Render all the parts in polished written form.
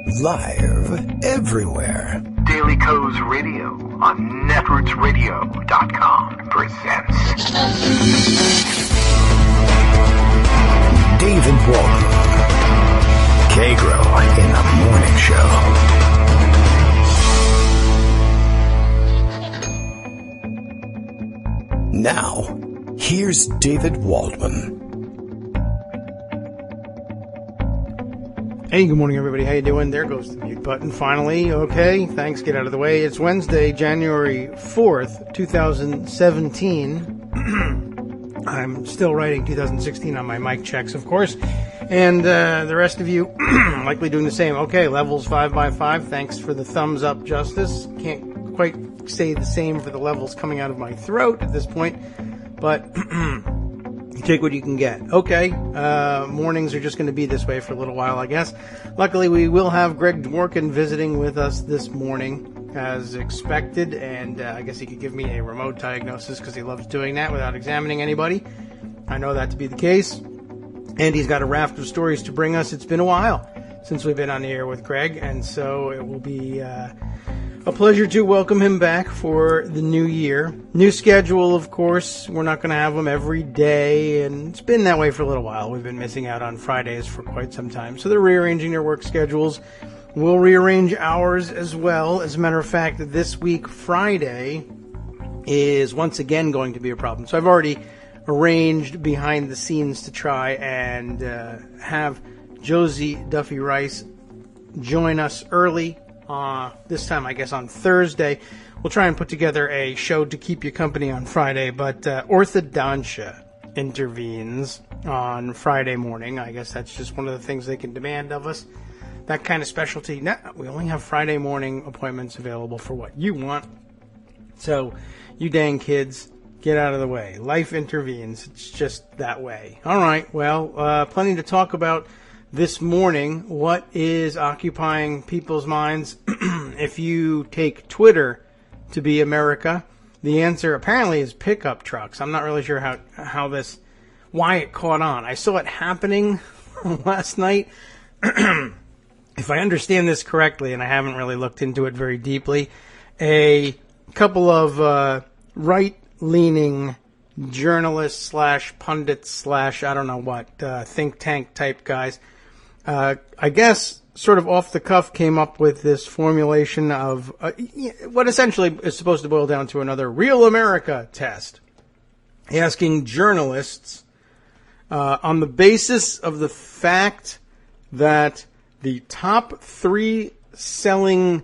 Live everywhere. Daily Co's Radio on netrootsradio.com presents David Waldman. Kagro in the Morning Show. Now, here's David Waldman. Hey, good morning, everybody. How you doing? There goes the mute button, finally. Okay, thanks. Get out of the way. It's Wednesday, January 4th, 2017. I'm still writing 2016 on my mic checks, of course. And the rest of you likely doing the same. Okay, levels 5 by 5. Thanks for the thumbs up, Justice. Can't quite say the same for the levels coming out of my throat at this point. But you take what you can get. Okay, mornings are just going to be this way for a little while, I guess. Luckily, we will have Greg Dworkin visiting with us this morning, as expected, and I guess he could give me a remote diagnosis because he loves doing that without examining anybody. I know that to be the case, and he's got a raft of stories to bring us. It's been a while since we've been on the air with Greg, and so it will be a pleasure to welcome him back for the new year. New schedule, of course. We're not going to have him every day, and it's been that way for a little while. We've been missing out on Fridays for quite some time, so they're rearranging their work schedules. We'll rearrange ours as well. As a matter of fact, this week, Friday, is once again going to be a problem. So I've already arranged behind the scenes to try and have Josie Duffy Rice join us early. This time, I guess, on Thursday. We'll try and put together a show to keep you company on Friday, but orthodontia intervenes on Friday morning. I guess that's just one of the things they can demand of us. That kind of specialty. No, we only have Friday morning appointments available for what you want. So, you dang kids, get out of the way. Life intervenes. It's just that way. All right, well, plenty to talk about this morning. What is occupying people's minds? If you take Twitter to be America, the answer apparently is pickup trucks. I'm not really sure why it caught on. I saw it happening last night. If I understand this correctly, and I haven't really looked into it very deeply, a couple of right-leaning journalists / pundits / I don't know what, think tank type guys, I guess sort of off the cuff came up with this formulation of what essentially is supposed to boil down to another Real America test, asking journalists on the basis of the fact that the top 3 selling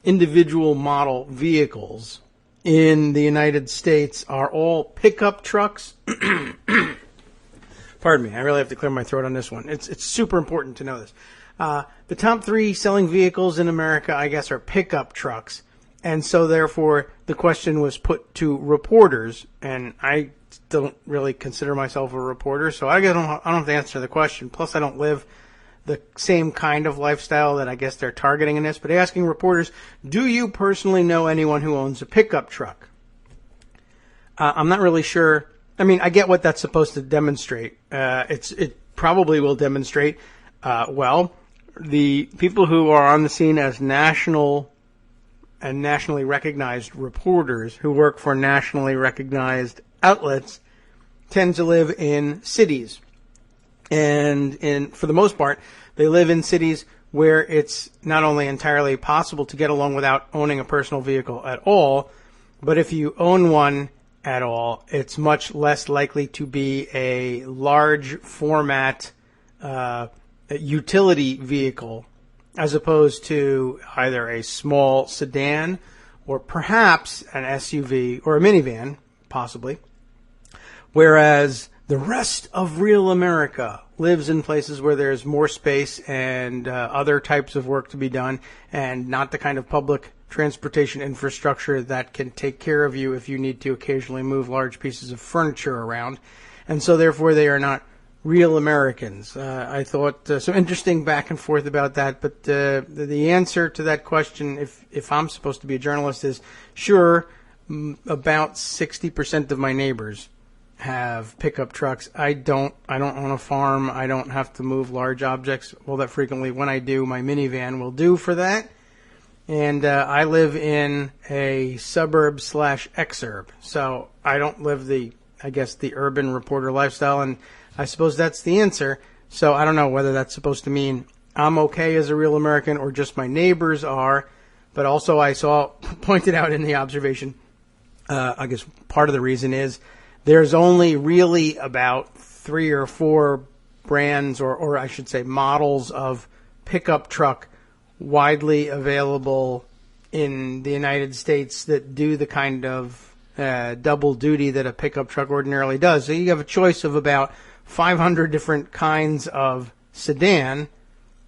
individual model vehicles in the United States are all pickup trucks. Pardon me, I really have to clear my throat on this one. It's super important to know this. The top 3 selling vehicles in America, I guess, are pickup trucks. And so, therefore, the question was put to reporters, and I don't really consider myself a reporter, so I don't have to answer the question. Plus, I don't live the same kind of lifestyle that I guess they're targeting in this. But asking reporters, do you personally know anyone who owns a pickup truck? I'm not really sure. I mean, I get what that's supposed to demonstrate. It probably will demonstrate, the people who are on the scene as national and nationally recognized reporters who work for nationally recognized outlets tend to live in cities. And for the most part, they live in cities where it's not only entirely possible to get along without owning a personal vehicle at all, but if you own one at all, it's much less likely to be a large format utility vehicle as opposed to either a small sedan or perhaps an SUV or a minivan, possibly. Whereas the rest of real America lives in places where there's more space and other types of work to be done, and not the kind of public transportation infrastructure that can take care of you if you need to occasionally move large pieces of furniture around. And so therefore they are not real Americans. I thought some interesting back and forth about that, but the answer to that question, if I'm supposed to be a journalist, is sure, about 60% of my neighbors have pickup trucks. I don't own a farm. I don't have to move large objects all that frequently. When I do, my minivan will do for that. And I live in a suburb/exurb, so I don't live the urban reporter lifestyle, and I suppose that's the answer. So I don't know whether that's supposed to mean I'm okay as a real American or just my neighbors are. But also I saw pointed out in the observation, I guess part of the reason is there's only really about 3 or 4 brands or I should say models of pickup truck widely available in the United States that do the kind of double duty that a pickup truck ordinarily does. So you have a choice of about 500 different kinds of sedan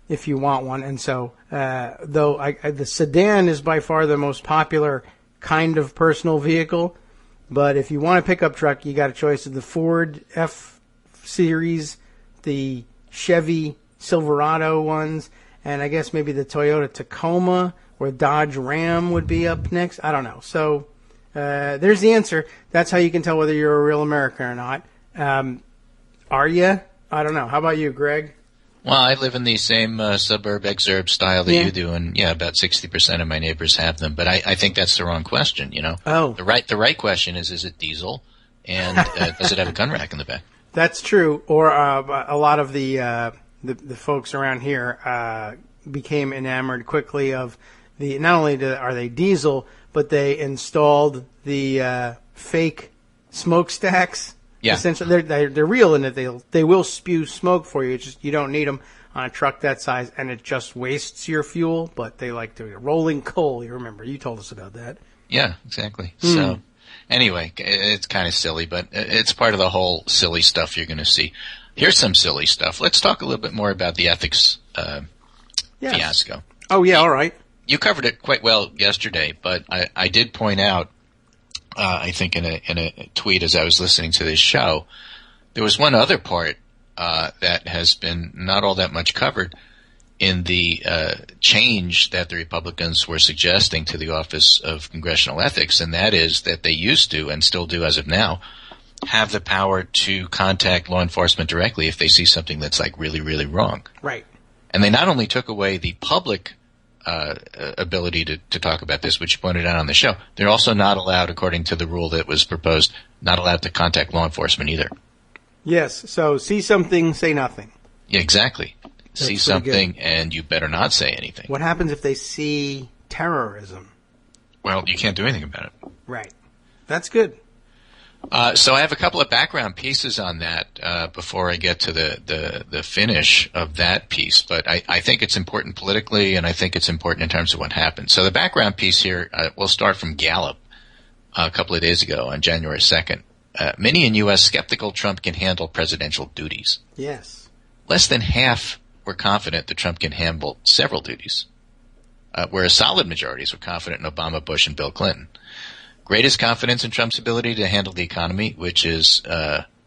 if you want one. And so, the sedan is by far the most popular kind of personal vehicle, but if you want a pickup truck, you got a choice of the Ford F-Series, the Chevy Silverado ones, and I guess maybe the Toyota Tacoma or Dodge Ram would be up next. I don't know. So there's the answer. That's how you can tell whether you're a real American or not. Are you? I don't know. How about you, Greg? Well, I live in the same suburb exurb style that you do, and about 60% of my neighbors have them. But I think that's the wrong question. Oh, the right question is it diesel, and does it have a gun rack in the back? That's true. Or a lot of the folks around here became enamored quickly of the. Not only are they diesel, but they installed the fake smokestacks. Yeah. Essentially, they're real in that they will spew smoke for you. It's just you don't need them on a truck that size, and it just wastes your fuel. But they like to rolling coal. You remember you told us about that. Yeah, exactly. So anyway, it's kind of silly, but it's part of the whole silly stuff you're going to see. Here's some silly stuff. Let's talk a little bit more about the ethics fiasco. Oh yeah, all right. You covered it quite well yesterday, but I did point out. I think in a tweet as I was listening to this show, there was one other part that has been not all that much covered in the change that the Republicans were suggesting to the Office of Congressional Ethics, and that is that they used to, and still do as of now, have the power to contact law enforcement directly if they see something that's like really, really wrong. Right. And they not only took away the public ability to talk about this, which you pointed out on the show, they're also not allowed, according to the rule that was proposed, not allowed to contact law enforcement either. Yes, so see something, say nothing. Yeah, exactly. That's see something, and you better not say anything. What happens if they see terrorism? Well, you can't do anything about it. Right. That's good. So I have a couple of background pieces on that before I get to the finish of that piece. But I think it's important politically, and I think it's important in terms of what happened. So the background piece here, we'll start from Gallup a couple of days ago on January 2nd. Many in U.S. skeptical Trump can handle presidential duties. Yes. Less than half were confident that Trump can handle several duties, whereas solid majorities were confident in Obama, Bush, and Bill Clinton. Greatest confidence in Trump's ability to handle the economy, which is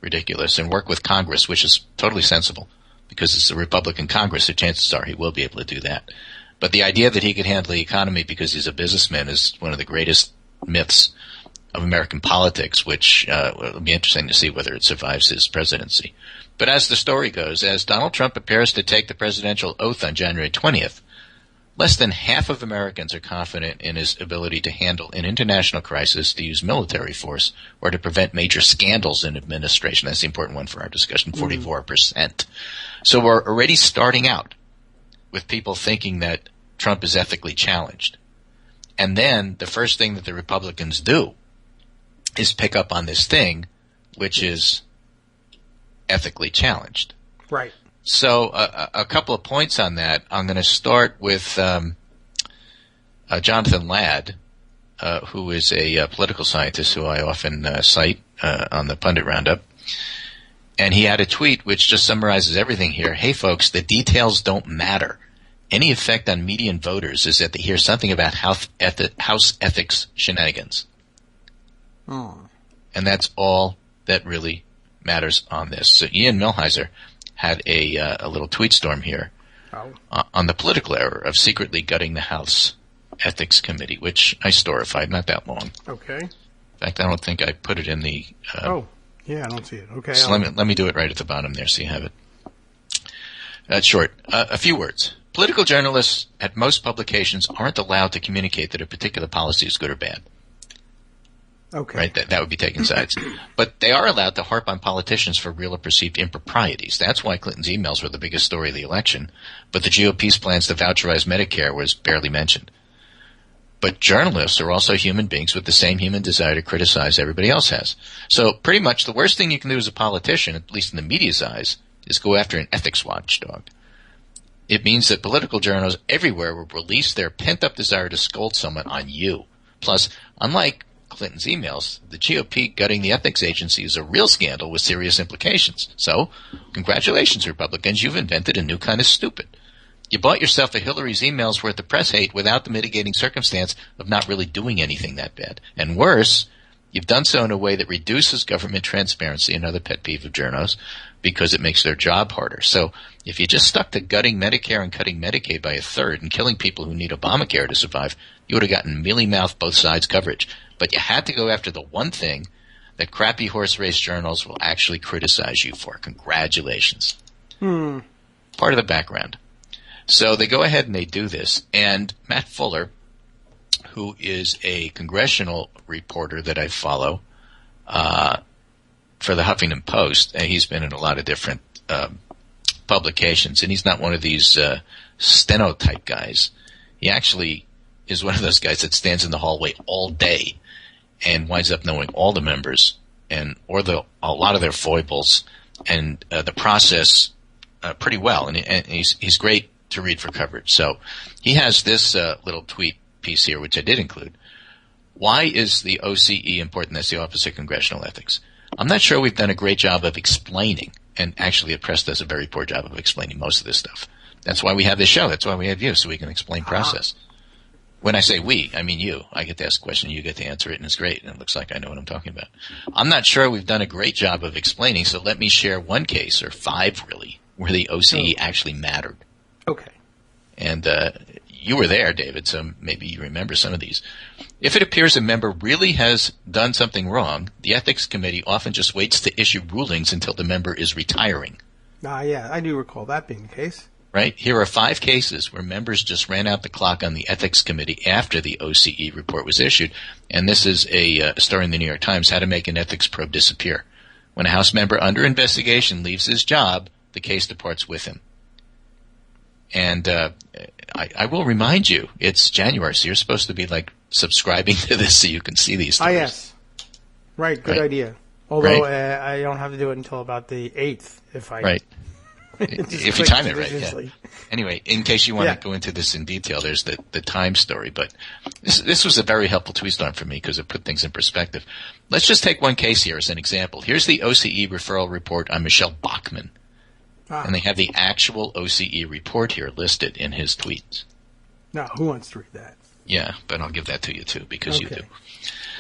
ridiculous, and work with Congress, which is totally sensible because it's a Republican Congress, so chances are he will be able to do that. But the idea that he could handle the economy because he's a businessman is one of the greatest myths of American politics, which will be interesting to see whether it survives his presidency. But as the story goes, as Donald Trump prepares to take the presidential oath on January 20th, less than half of Americans are confident in his ability to handle an international crisis, to use military force, or to prevent major scandals in administration. That's the important one for our discussion, 44%. So we're already starting out with people thinking that Trump is ethically challenged. And then the first thing that the Republicans do is pick up on this thing, which is ethically challenged. Right. So a couple of points on that. I'm going to start with Jonathan Ladd, who is a political scientist who I often cite on the Pundit Roundup. And he had a tweet which just summarizes everything here. Hey, folks, the details don't matter. Any effect on median voters is that they hear something about house ethics shenanigans. Oh. And that's all that really matters on this. So Ian Millhiser had a little tweet storm here on the political error of secretly gutting the House Ethics Committee, which I storified not that long. Okay. In fact, I don't think I put it in the Yeah, I don't see it. Okay. So let me do it right at the bottom there so you have it. That's short. A few words. Political journalists at most publications aren't allowed to communicate that a particular policy is good or bad. Okay. Right? That would be taking sides. But they are allowed to harp on politicians for real or perceived improprieties. That's why Clinton's emails were the biggest story of the election. But the GOP's plans to voucherize Medicare was barely mentioned. But journalists are also human beings with the same human desire to criticize everybody else has. So pretty much the worst thing you can do as a politician, at least in the media's eyes, is go after an ethics watchdog. It means that political journalists everywhere will release their pent-up desire to scold someone on you. Plus, unlike Clinton's emails, the GOP gutting the ethics agency is a real scandal with serious implications. So, congratulations, Republicans, you've invented a new kind of stupid. You bought yourself a Hillary's emails worth of press hate without the mitigating circumstance of not really doing anything that bad. And worse, you've done so in a way that reduces government transparency, another pet peeve of journos, because it makes their job harder. So if you just stuck to gutting Medicare and cutting Medicaid by a third and killing people who need Obamacare to survive, you would have gotten mealy-mouthed both sides coverage. But you had to go after the one thing that crappy horse race journals will actually criticize you for. Congratulations. Part of the background. So they go ahead and they do this. And Matt Fuller, who is a congressional reporter that I follow for the Huffington Post, and he's been in a lot of different publications, and he's not one of these steno-type guys. He actually is one of those guys that stands in the hallway all day and winds up knowing all the members and a lot of their foibles and the process pretty well. And he's great to read for coverage. So he has this little tweet piece here, which I did include. Why is the OCE important? That's the Office of Congressional Ethics. I'm not sure we've done a great job of explaining, and actually the press does a very poor job of explaining most of this stuff. That's why we have this show. That's why we have you, so we can explain process. When I say we, I mean you. I get to ask a question, you get to answer it, and it's great, and it looks like I know what I'm talking about. I'm not sure we've done a great job of explaining, so let me share one case, or five really, where the OCE actually mattered. Okay. And you were there, David, so maybe you remember some of these. If it appears a member really has done something wrong, the Ethics Committee often just waits to issue rulings until the member is retiring. Yeah, I do recall that being the case. Right? Here are 5 cases where members just ran out the clock on the Ethics Committee after the OCE report was issued. And this is a story in the New York Times, How to Make an Ethics Probe Disappear. When a House member under investigation leaves his job, the case departs with him. And I will remind you, it's January, so you're supposed to be like subscribing to this so you can see these stories. Yes. Right, good idea. Although I don't have to do it until about the 8th if I... Right. If you time it right, yeah. Anyway, in case you want to go into this in detail, there's the time story. But this was a very helpful tweet storm for me because it put things in perspective. Let's just take one case here as an example. Here's the OCE referral report on Michelle Bachmann. And they have the actual OCE report here listed in his tweets. Now, who wants to read that? Yeah, but I'll give that to you too because you do.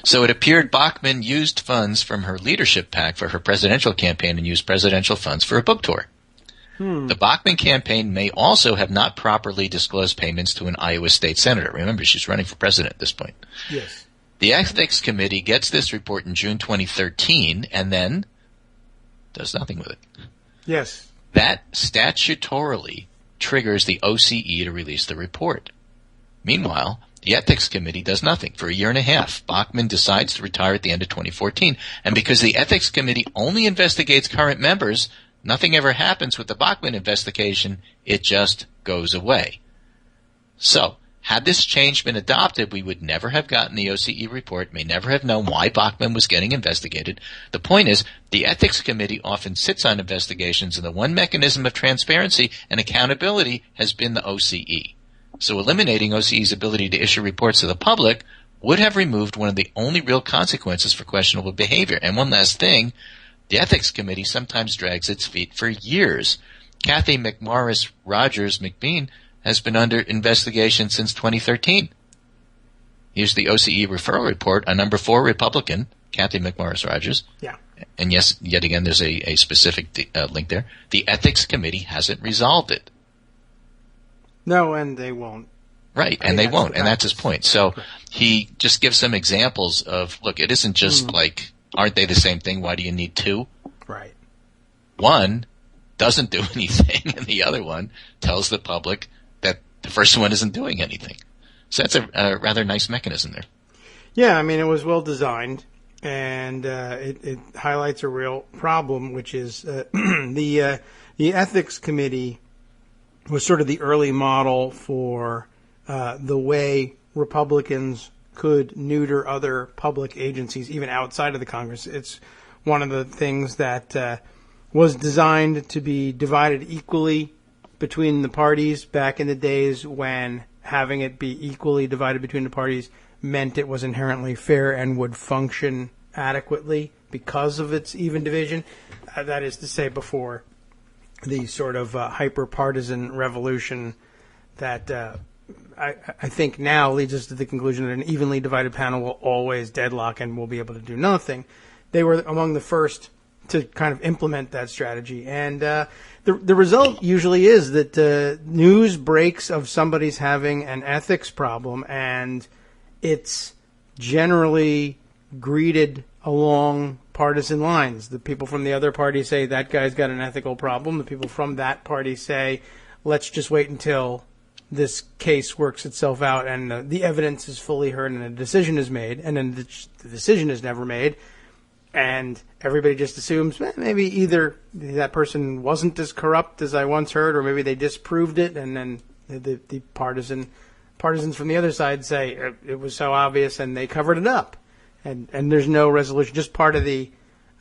So it appeared Bachmann used funds from her leadership PAC for her presidential campaign and used presidential funds for a book tour. The Bachmann campaign may also have not properly disclosed payments to an Iowa state senator. Remember, she's running for president at this point. Yes. The Ethics Committee gets this report in June 2013 and then does nothing with it. Yes. That statutorily triggers the OCE to release the report. Meanwhile, the Ethics Committee does nothing for a year and a half. Bachmann decides to retire at the end of 2014. And because the Ethics Committee only investigates current members, nothing ever happens with the Bachmann investigation. It just goes away. So, had this change been adopted, we would never have gotten the OCE report, may never have known why Bachmann was getting investigated. The point is, the Ethics Committee often sits on investigations, and the one mechanism of transparency and accountability has been the OCE. So eliminating OCE's ability to issue reports to the public would have removed one of the only real consequences for questionable behavior. And one last thing, the Ethics Committee sometimes drags its feet for years. Kathy McMorris Rogers McBean has been under investigation since 2013. Here's the OCE referral report on number 4 Republican, Kathy McMorris Rogers. Yeah. And yes, yet again, there's a specific link there. The Ethics Committee hasn't resolved it. No, and they won't. Right, and they won't, and that's his point. So he just gives some examples of, look, it isn't just like aren't they the same thing? Why do you need two? Right. One doesn't do anything, and the other one tells the public that the first one isn't doing anything. So that's a rather nice mechanism there. Yeah, I mean, it was well designed, and it highlights a real problem, which is the ethics committee was sort of the early model for the way Republicans could neuter other public agencies, even outside of the Congress. It's one of the things that was designed to be divided equally between the parties back in the days when having it be equally divided between the parties meant it was inherently fair and would function adequately because of its even division. That is to say, before the sort of hyper-partisan revolution that I think now leads us to the conclusion that an evenly divided panel will always deadlock and will be able to do nothing. They were among the first to kind of implement that strategy. And the result usually is that news breaks of somebody's having an ethics problem, and it's generally greeted along partisan lines. The people from the other party say that guy's got an ethical problem. The people from that party say, let's just wait until this case works itself out and the evidence is fully heard and a decision is made, and then the decision is never made. And everybody just assumes maybe either that person wasn't as corrupt as I once heard, or maybe they disproved it, and then the partisans from the other side say it was so obvious and they covered it up, and there's no resolution. Just part of the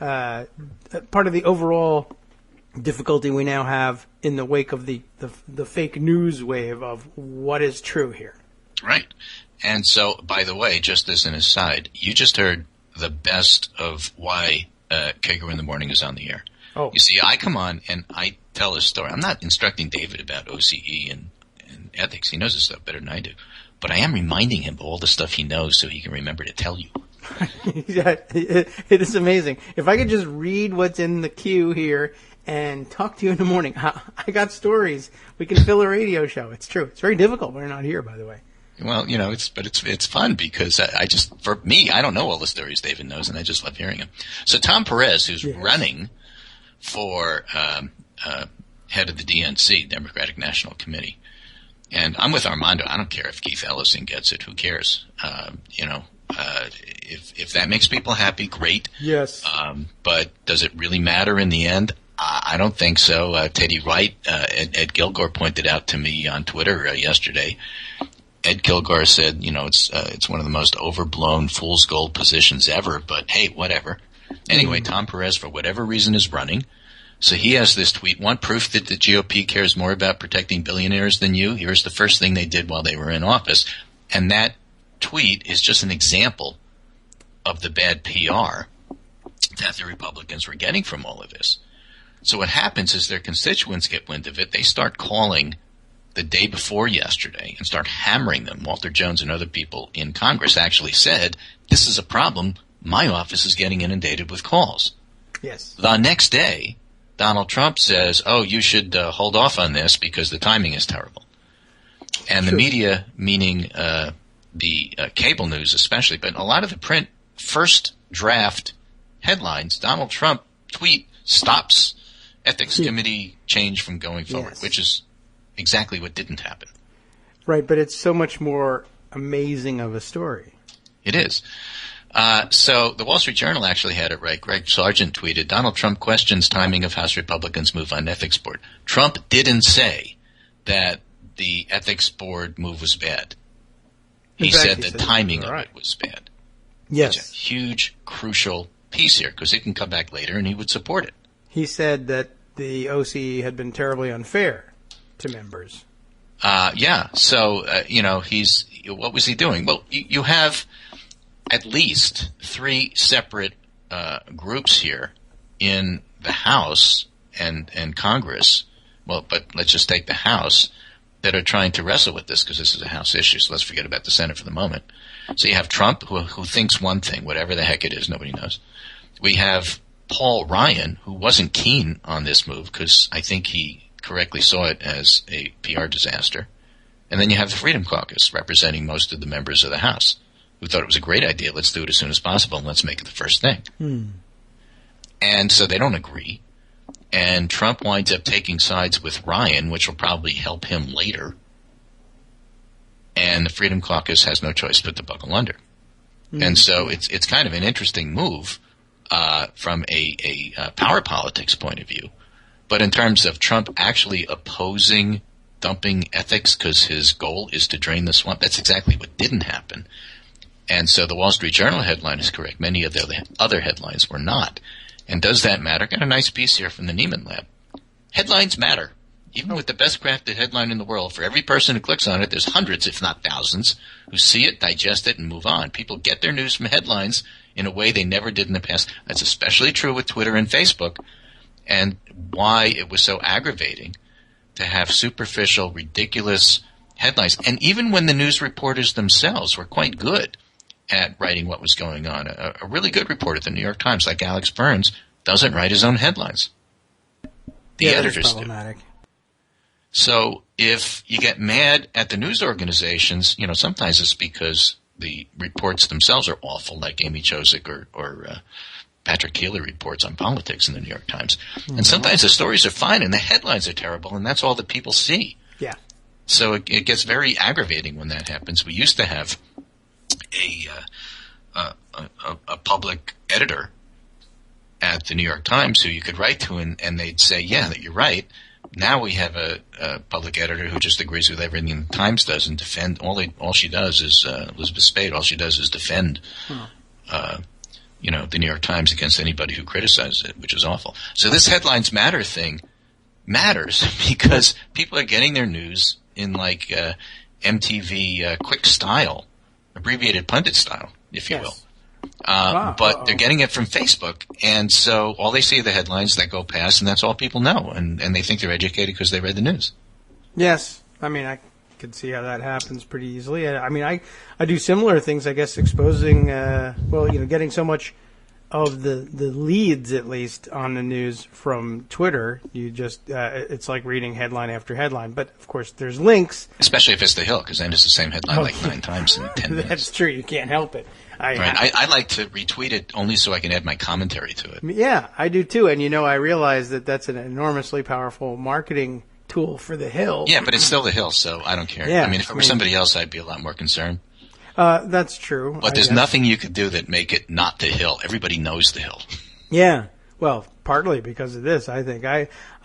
overall difficulty we now have in the wake of the fake news wave of what is true here. Right. And so, by the way, just as an aside, you just heard the best of why Kagro in the Morning is on the air. Oh. You see, I come on and I tell a story. I'm not instructing David about OCE and ethics. He knows this stuff better than I do. But I am reminding him of all the stuff he knows so he can remember to tell you. Yeah, it is amazing. If I could just read what's in the queue here and talk to you in the morning. I got stories. We can fill a radio show. It's true. It's very difficult when you're not here, by the way. Well, it's fun because for me, I don't know all the stories David knows, and I just love hearing them. So Tom Perez, who's running for head of the DNC, Democratic National Committee, and I'm with Armando. I don't care if Keith Ellison gets it. Who cares? If that makes people happy, great. Yes. But does it really matter in the end? I don't think so. Teddy Wright, Ed Kilgore pointed out to me on Twitter yesterday. Ed Kilgore said, it's one of the most overblown fool's gold positions ever, but hey, whatever. Anyway, Tom Perez, for whatever reason, is running. So he has this tweet, want proof that the GOP cares more about protecting billionaires than you? Here's the first thing they did while they were in office. And that tweet is just an example of the bad PR that the Republicans were getting from all of this. So what happens is their constituents get wind of it. They start calling the day before yesterday and start hammering them. Walter Jones and other people in Congress actually said, this is a problem. My office is getting inundated with calls. Yes. The next day, Donald Trump says, you should hold off on this because the timing is terrible. And the media, meaning the cable news especially, but a lot of the print first draft headlines, Donald Trump tweet stops ethics committee change from going forward, which is exactly what didn't happen. Right, but it's so much more amazing of a story. It is. So the Wall Street Journal actually had it right. Greg Sargent tweeted, Donald Trump questions timing of House Republicans' move on ethics board. Trump didn't say that the ethics board move was bad. He said the timing of it was bad. Yes. It's a huge, crucial piece here because it can come back later and he would support it. He said that the OCE had been terribly unfair to members. So, what was he doing? Well, you have at least three separate groups here in the House and Congress. Well, but let's just take the House that are trying to wrestle with this because this is a House issue. So let's forget about the Senate for the moment. So you have Trump who thinks one thing, whatever the heck it is, nobody knows. We have Paul Ryan, who wasn't keen on this move because I think he correctly saw it as a PR disaster. And then you have the Freedom Caucus representing most of the members of the House who thought it was a great idea. Let's do it as soon as possible, and let's make it the first thing. And so they don't agree. And Trump winds up taking sides with Ryan, which will probably help him later. And the Freedom Caucus has no choice but to buckle under. And so it's kind of an interesting move from a power politics point of view. But in terms of Trump actually opposing dumping ethics because his goal is to drain the swamp, that's exactly what didn't happen. And so the Wall Street Journal headline is correct. Many of the other headlines were not. And does that matter? Got a nice piece here from the Neiman Lab. Headlines matter. Even with the best crafted headline in the world, for every person who clicks on it, there's hundreds, if not thousands, who see it, digest it, and move on. People get their news from headlines in a way they never did in the past. That's especially true with Twitter and Facebook, and why it was so aggravating to have superficial, ridiculous headlines. And even when the news reporters themselves were quite good at writing what was going on, a really good reporter at the New York Times, like Alex Burns, doesn't write his own headlines. The editors do. So if you get mad at the news organizations, sometimes it's because the reports themselves are awful, like Amy Chozick or Patrick Keeler reports on politics in the New York Times. And sometimes the stories are fine and the headlines are terrible, and that's all that people see. So it gets very aggravating when that happens. We used to have a public editor at the New York Times who you could write to, and they'd say, yeah, that you're right. Now we have a public editor who just agrees with everything the Times does and defend. All she does is Elizabeth Spade. All she does is defend, the New York Times against anybody who criticizes it, which is awful. So this headlines matter thing matters because people are getting their news in like MTV quick style, abbreviated pundit style, if you will. But they're getting it from Facebook, and so all they see are the headlines that go past, and that's all people know, and they think they're educated because they read the news. Yes. I mean, I can see how that happens pretty easily. I mean, I do similar things, I guess, exposing, getting so much of the leads, at least, on the news from Twitter. You just, it's like reading headline after headline. But, of course, there's links. Especially if it's The Hill, because then it's the same headline like 9 times in 10 minutes. That's true. You can't help it. I like to retweet it only so I can add my commentary to it. Yeah, I do too. And, I realize that that's an enormously powerful marketing tool for The Hill. Yeah, but it's still The Hill, so I don't care. Yeah, I mean, if it were somebody else, I'd be a lot more concerned. That's true. But there's nothing you could do that make it not The Hill. Everybody knows The Hill. Yeah. Well, partly because of this, I think.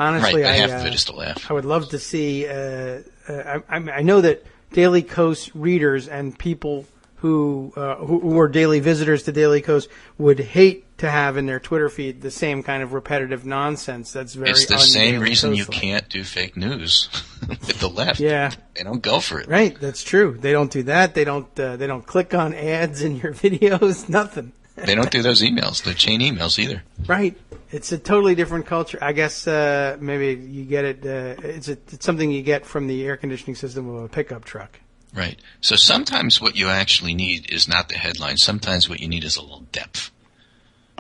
Honestly, right, half of it is to laugh. I would love to see. I know that Daily Kos readers and people who are daily visitors to Daily Kos would hate to have in their Twitter feed the same kind of repetitive nonsense. That's very. It's the same reason you can't do fake news with the left. Yeah, they don't go for it. Right, that's true. They don't do that. They don't click on ads in your videos. Nothing. They don't do those emails, the chain emails either. Right. It's a totally different culture. I guess maybe you get it. It's something you get from the air conditioning system of a pickup truck. Right. So sometimes what you actually need is not the headline. Sometimes what you need is a little depth.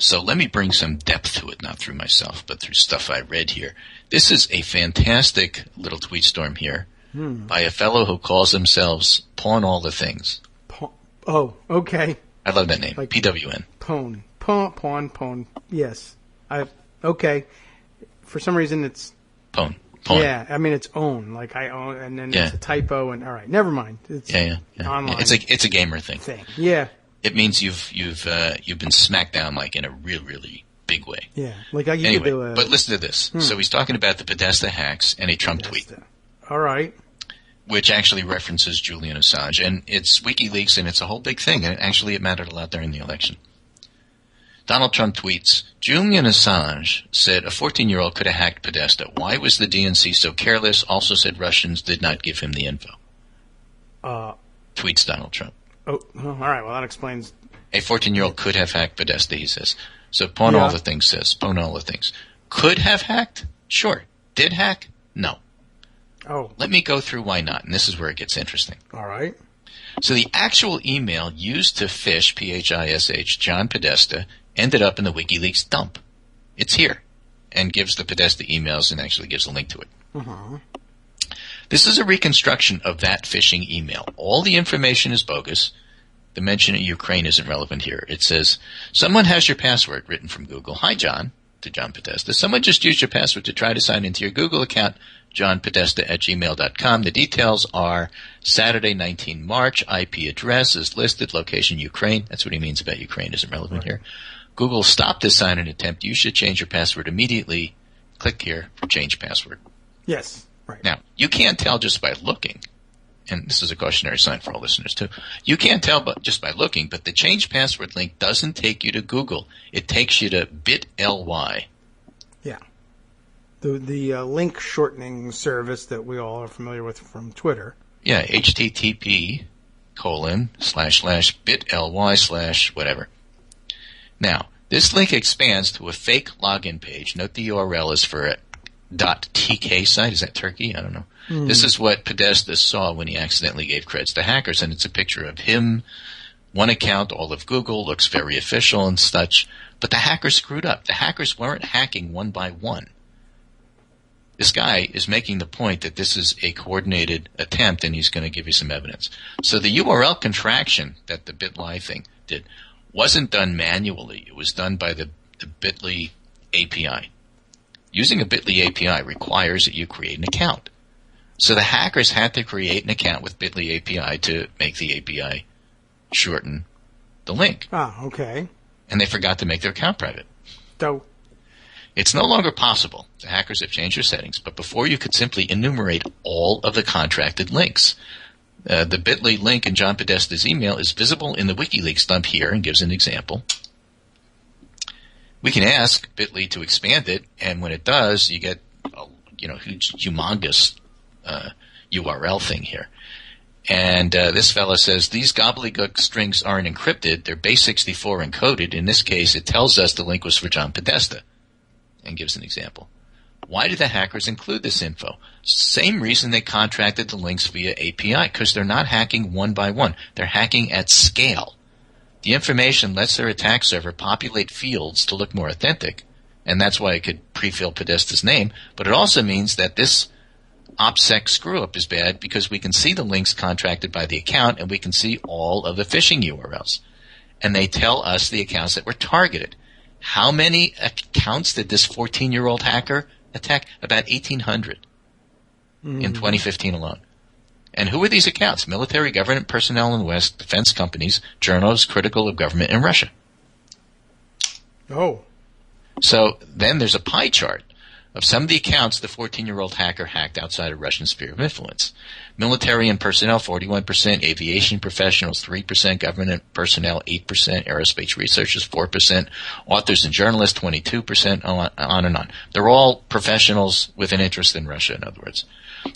So let me bring some depth to it, not through myself, but through stuff I read here. This is a fantastic little tweet storm here by a fellow who calls themselves Pawn All the Things. Oh, okay. I love that name. Like PWN. Pawn. Yes. Okay. For some reason it's... Pawn. Yeah, I mean it's own, like I own, and then it's a typo, and all right, never mind. It's online. It's a gamer thing. Yeah. It means you've been smacked down like in a really big way. Yeah, like you anyway, could do a... But listen to this. So he's talking about the Podesta hacks and a Trump tweet. All right. Which actually references Julian Assange, and it's WikiLeaks, and it's a whole big thing, and it mattered a lot during the election. Donald Trump tweets, Julian Assange said a 14-year-old could have hacked Podesta. Why was the DNC so careless? Also said Russians did not give him the info. Tweets Donald Trump. Oh, all right. Well, that explains. A 14-year-old could have hacked Podesta, he says. So Pawn All the Things says, Pawn All the Things. Could have hacked? Sure. Did hack? No. Oh. Let me go through why not, and this is where it gets interesting. All right. So the actual email used to phish, P-H-I-S-H, John Podesta, ended up in the WikiLeaks dump. It's here, and gives the Podesta emails and actually gives a link to it. This is a reconstruction of that phishing email. All the information is bogus. the mention of Ukraine isn't relevant here. It says, someone has your password written from Google. Hi, John, to John Podesta. Someone just used your password to try to sign into your Google account, johnpodesta@gmail.com. The details are Saturday, 19 March. IP address is listed. Location, Ukraine. That's what he means about Ukraine isn't relevant here. Google stopped this sign-in attempt. You should change your password immediately. Click here for change password. Yes. Right. Now, you can't tell just by looking. And this is a cautionary sign for all listeners too. You can't tell just by looking, but the change password link doesn't take you to Google. It takes you to bit.ly. Yeah. The link shortening service that we all are familiar with from Twitter. Yeah, http://bit.ly/whatever. Now, this link expands to a fake login page. Note the URL is for a .tk site. Is that Turkey? I don't know. This is what Podesta saw when he accidentally gave creds to hackers, and it's a picture of him, one account, all of Google, looks very official and such, but the hackers screwed up. The hackers weren't hacking one by one. This guy is making the point that this is a coordinated attempt, and he's going to give you some evidence. So the URL contraction that the bit.ly thing did wasn't done manually. It was done by the bit.ly API. Using a bit.ly API requires that you create an account. So the hackers had to create an account with bit.ly API to make the API shorten the link. Ah, okay. And they forgot to make their account private. So it's no longer possible. The hackers have changed their settings, but before you could simply enumerate all of the contracted links. The bit.ly link in John Podesta's email is visible in the WikiLeaks dump here and gives an example. We can ask bit.ly to expand it, and when it does, you get a humongous URL thing here. And this fella says, these gobbledygook strings aren't encrypted. They're base64 encoded. In this case, it tells us the link was for John Podesta, and gives an example. Why did the hackers include this info? Same reason they contracted the links via API, because they're not hacking one by one. They're hacking at scale. The information lets their attack server populate fields to look more authentic, and that's why it could pre-fill Podesta's name, but it also means that this OPSEC screw-up is bad because we can see the links contracted by the account, and we can see all of the phishing URLs. And they tell us the accounts that were targeted. How many accounts did this 14-year-old hacker attack? About 1,800 in 2015 alone. And who are these accounts? Military, government personnel in the West, defense companies, journalists critical of government in Russia. Oh. So then there's a pie chart of some of the accounts the 14-year-old hacker hacked outside of Russian sphere of influence. Military and personnel, 41%, aviation professionals, 3%, government personnel, 8%, aerospace researchers, 4%, authors and journalists, 22%, on and on. They're all professionals with an interest in Russia, in other words.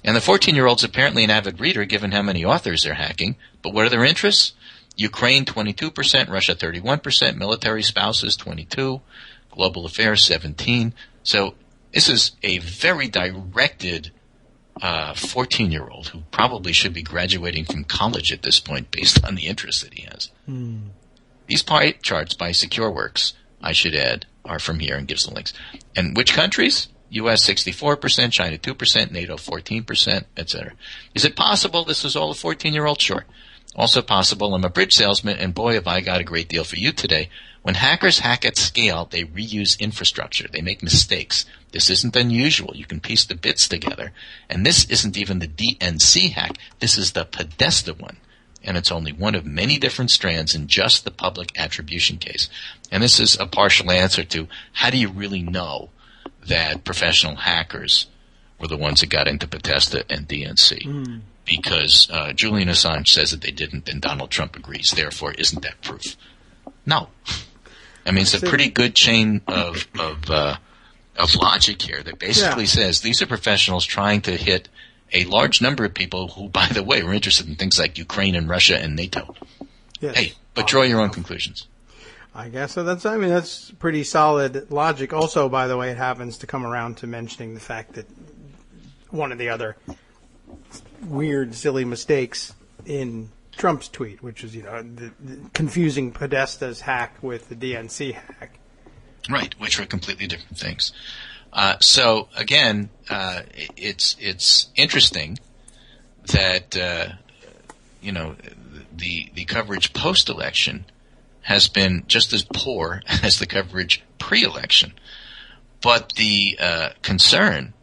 And the 14-year-old's apparently an avid reader, given how many authors they're hacking. But what are their interests? Ukraine, 22%, Russia, 31%, military spouses, 22%, global affairs, 17%. So this is a very directed 14-year-old who probably should be graduating from college at this point based on the interest that he has. These pie charts by SecureWorks, I should add, are from here and gives the links. And which countries? U.S. 64%, China 2%, NATO 14%, etc. Is it possible this was all a 14-year-old? Sure. Also possible, I'm a bridge salesman, and boy, have I got a great deal for you today. When hackers hack at scale, they reuse infrastructure. They make mistakes. This isn't unusual. You can piece the bits together. And this isn't even the DNC hack. This is the Podesta one. And it's only one of many different strands in just the public attribution case. And this is a partial answer to how do you really know that professional hackers were the ones that got into Podesta and DNC. Because Julian Assange says that they didn't, and Donald Trump agrees. Therefore, isn't that proof? No. I mean, it's a pretty good chain of logic here that basically says these are professionals trying to hit a large number of people who, by the way, were interested in things like Ukraine and Russia and NATO. Yes. Hey, but draw your own conclusions. I guess so. That's pretty solid logic. Also, by the way, it happens to come around to mentioning the fact that one of the other weird, silly mistakes in Trump's tweet, which is, the confusing Podesta's hack with the DNC hack. Right, which are completely different things. So again, it's interesting that the coverage post-election has been just as poor as the coverage pre-election. But the concern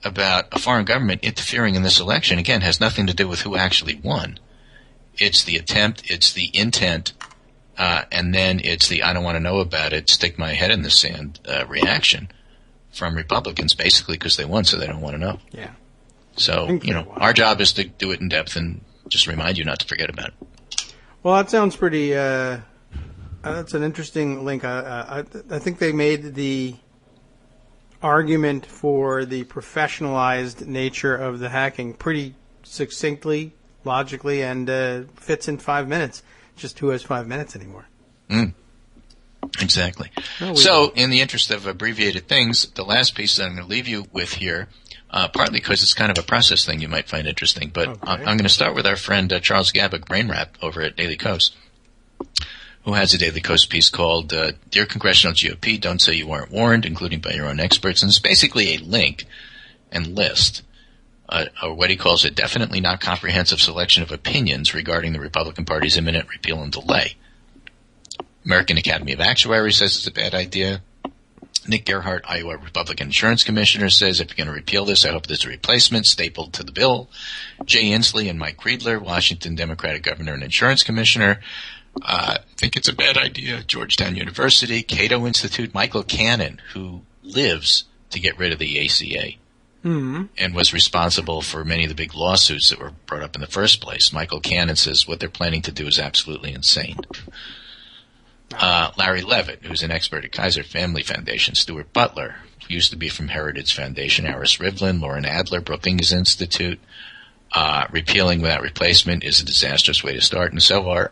about a foreign government interfering in this election, again, has nothing to do with who actually won. It's the attempt, it's the intent, and then it's the I don't want to know about it, stick my head in the sand reaction from Republicans, basically because they won, so they don't want to know. Yeah. So, our job is to do it in depth and just remind you not to forget about it. Well, that sounds pretty, that's an interesting link. I think they made the argument for the professionalized nature of the hacking pretty succinctly, logically, and fits in 5 minutes. Just who has 5 minutes anymore? Exactly. So, in the interest of abbreviated things, the last piece that I'm going to leave you with here, partly because it's kind of a process thing you might find interesting, but okay. I'm going to start with our friend Charles Gabbick, Brainwrap, over at Daily Kos, who has a Daily Kos piece called Dear Congressional GOP, Don't Say You Weren't Warned, including by your own experts. And it's basically a link and list, or what he calls a definitely not comprehensive selection of opinions regarding the Republican Party's imminent repeal and delay. American Academy of Actuaries says it's a bad idea. Nick Gerhardt, Iowa Republican Insurance Commissioner, says if you're going to repeal this, I hope there's a replacement stapled to the bill. Jay Inslee and Mike Riedler, Washington Democratic Governor and Insurance Commissioner, think it's a bad idea. Georgetown University, Cato Institute, Michael Cannon, who lives to get rid of the ACA and was responsible for many of the big lawsuits that were brought up in the first place. Michael Cannon says what they're planning to do is absolutely insane. Larry Levitt, who's an expert at Kaiser Family Foundation, Stuart Butler, who used to be from Heritage Foundation, Aris Rivlin, Lauren Adler, Brookings Institute, repealing without replacement is a disastrous way to start, and so on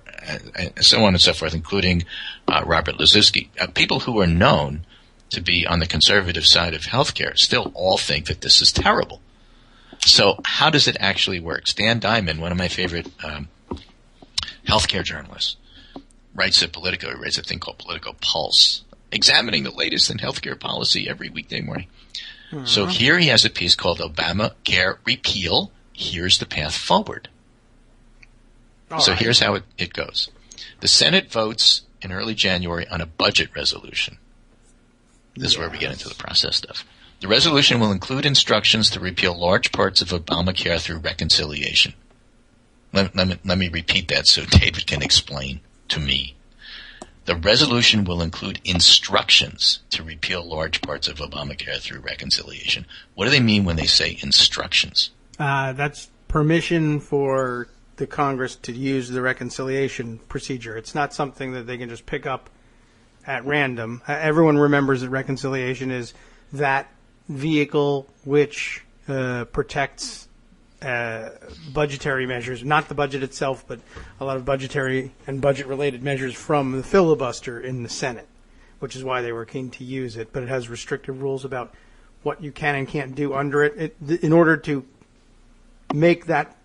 and so forth, including Robert Liszewski. People who are known to be on the conservative side of healthcare still all think that this is terrible. So how does it actually work? Stan Diamond, one of my favorite healthcare journalists, writes at Politico. He writes a thing called Politico Pulse, examining the latest in healthcare policy every weekday morning. So here he has a piece called Obamacare Repeal. Here's the path forward. Here's how it goes. The Senate votes in early January on a budget resolution. This is where we get into the process stuff. The resolution will include instructions to repeal large parts of Obamacare through reconciliation. Let me repeat that so David can explain to me. The resolution will include instructions to repeal large parts of Obamacare through reconciliation. What do they mean when they say instructions? That's permission for the Congress to use the reconciliation procedure. It's not something that they can just pick up at random. Everyone remembers that reconciliation is that vehicle which protects budgetary measures, not the budget itself, but a lot of budgetary and budget-related measures from the filibuster in the Senate, which is why they were keen to use it. But it has restrictive rules about what you can and can't do under it. In order to make that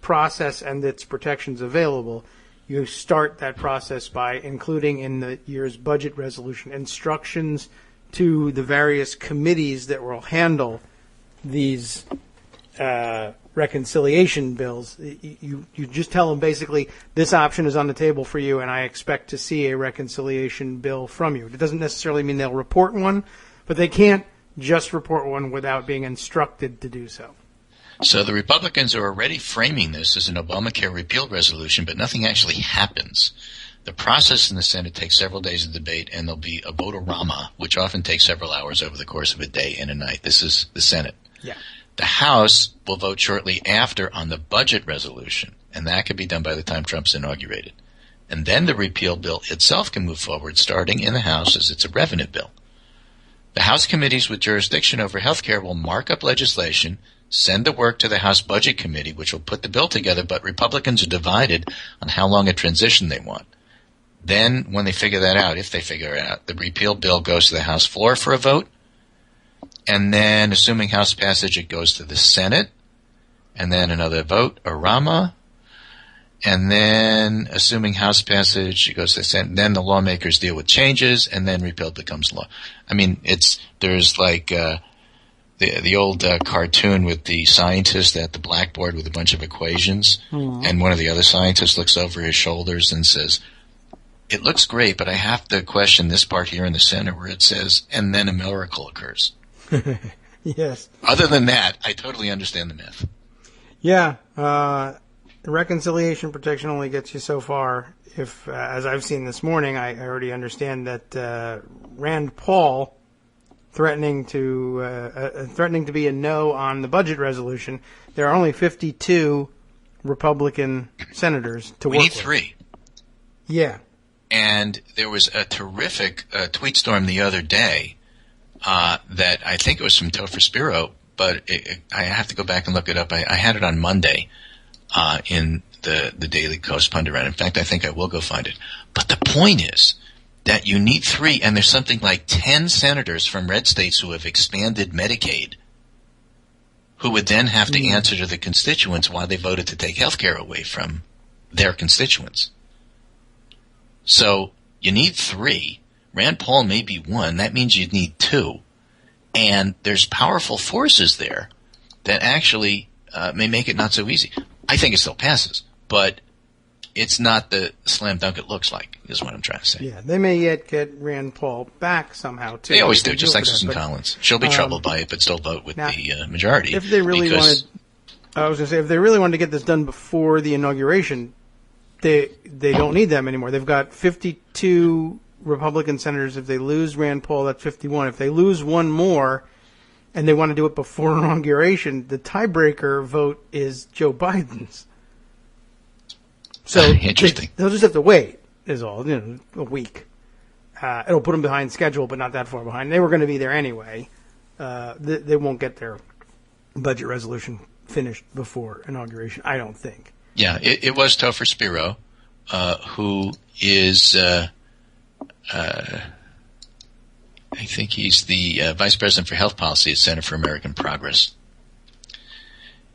process and its protections available, you start that process by including in the year's budget resolution instructions to the various committees that will handle these reconciliation bills. You just tell them basically this option is on the table for you and I expect to see a reconciliation bill from you. It doesn't necessarily mean they'll report one, but they can't just report one without being instructed to do so. So the Republicans are already framing this as an Obamacare repeal resolution, but nothing actually happens. The process in the Senate takes several days of debate, and there'll be a vote-a-rama, which often takes several hours over the course of a day and a night. This is the Senate. Yeah. The House will vote shortly after on the budget resolution, and that can be done by the time Trump's inaugurated. And then the repeal bill itself can move forward, starting in the House as it's a revenue bill. The House committees with jurisdiction over health care will mark up legislation, send the work to the House Budget Committee, which will put the bill together, but Republicans are divided on how long a transition they want. Then, when they figure that out, if they figure it out, the repeal bill goes to the House floor for a vote, and then, assuming House passage, it goes to the Senate, and then another vote, a Rama, and then, assuming House passage, it goes to the Senate, then the lawmakers deal with changes, and then repeal becomes law. I mean, there's like the old cartoon with the scientist at the blackboard with a bunch of equations, and one of the other scientists looks over his shoulders and says, "It looks great, but I have to question this part here in the center where it says, and then a miracle occurs." Yes. Other than that, I totally understand the myth. Yeah. Reconciliation protection only gets you so far. If, as I've seen this morning, I already understand that Rand Paul threatening to be a no on the budget resolution. There are only 52 Republican senators to work with. We need 3. Yeah. And there was a terrific tweet storm the other day that I think it was from Topher Spiro, but I have to go back and look it up. I had it on Monday in the Daily Coast Pundit. In fact, I think I will go find it. But the point is that you need 3, and there's something like 10 senators from red states who have expanded Medicaid who would then have to answer to the constituents why they voted to take health care away from their constituents. So you need 3. Rand Paul may be 1. That means you need 2. And there's powerful forces there that actually may make it not so easy. I think it still passes, but it's not the slam dunk it looks like, is what I'm trying to say. Yeah, they may yet get Rand Paul back somehow, too. They always do, just like Susan Collins. She'll be troubled by it, but still vote with the majority. If they really wanted, I was going to say, if they really wanted to get this done before the inauguration, they don't need them anymore. They've got 52 Republican senators. If they lose Rand Paul, that's 51. If they lose one more and they want to do it before inauguration, the tiebreaker vote is Joe Biden's. So interesting. They'll just have to wait, is all, a week. It'll put them behind schedule, but not that far behind. They were going to be there anyway. They won't get their budget resolution finished before inauguration, I don't think. Yeah, it was Topher Spiro, who is, I think he's the Vice President for Health Policy at Center for American Progress.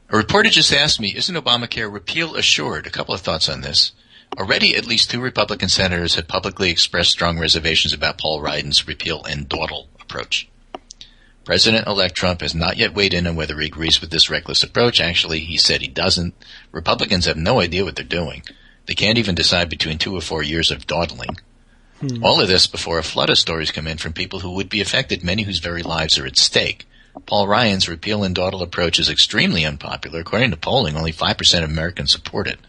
A reporter just asked me, isn't Obamacare repeal assured? A couple of thoughts on this. Already, at least 2 Republican senators have publicly expressed strong reservations about Paul Ryden's repeal and dawdle approach. President-elect Trump has not yet weighed in on whether he agrees with this reckless approach. Actually, he said he doesn't. Republicans have no idea what they're doing. They can't even decide between 2 or 4 years of dawdling. All of this before a flood of stories come in from people who would be affected, many whose very lives are at stake. Paul Ryan's repeal and dawdle approach is extremely unpopular. According to polling, only 5% of Americans support it.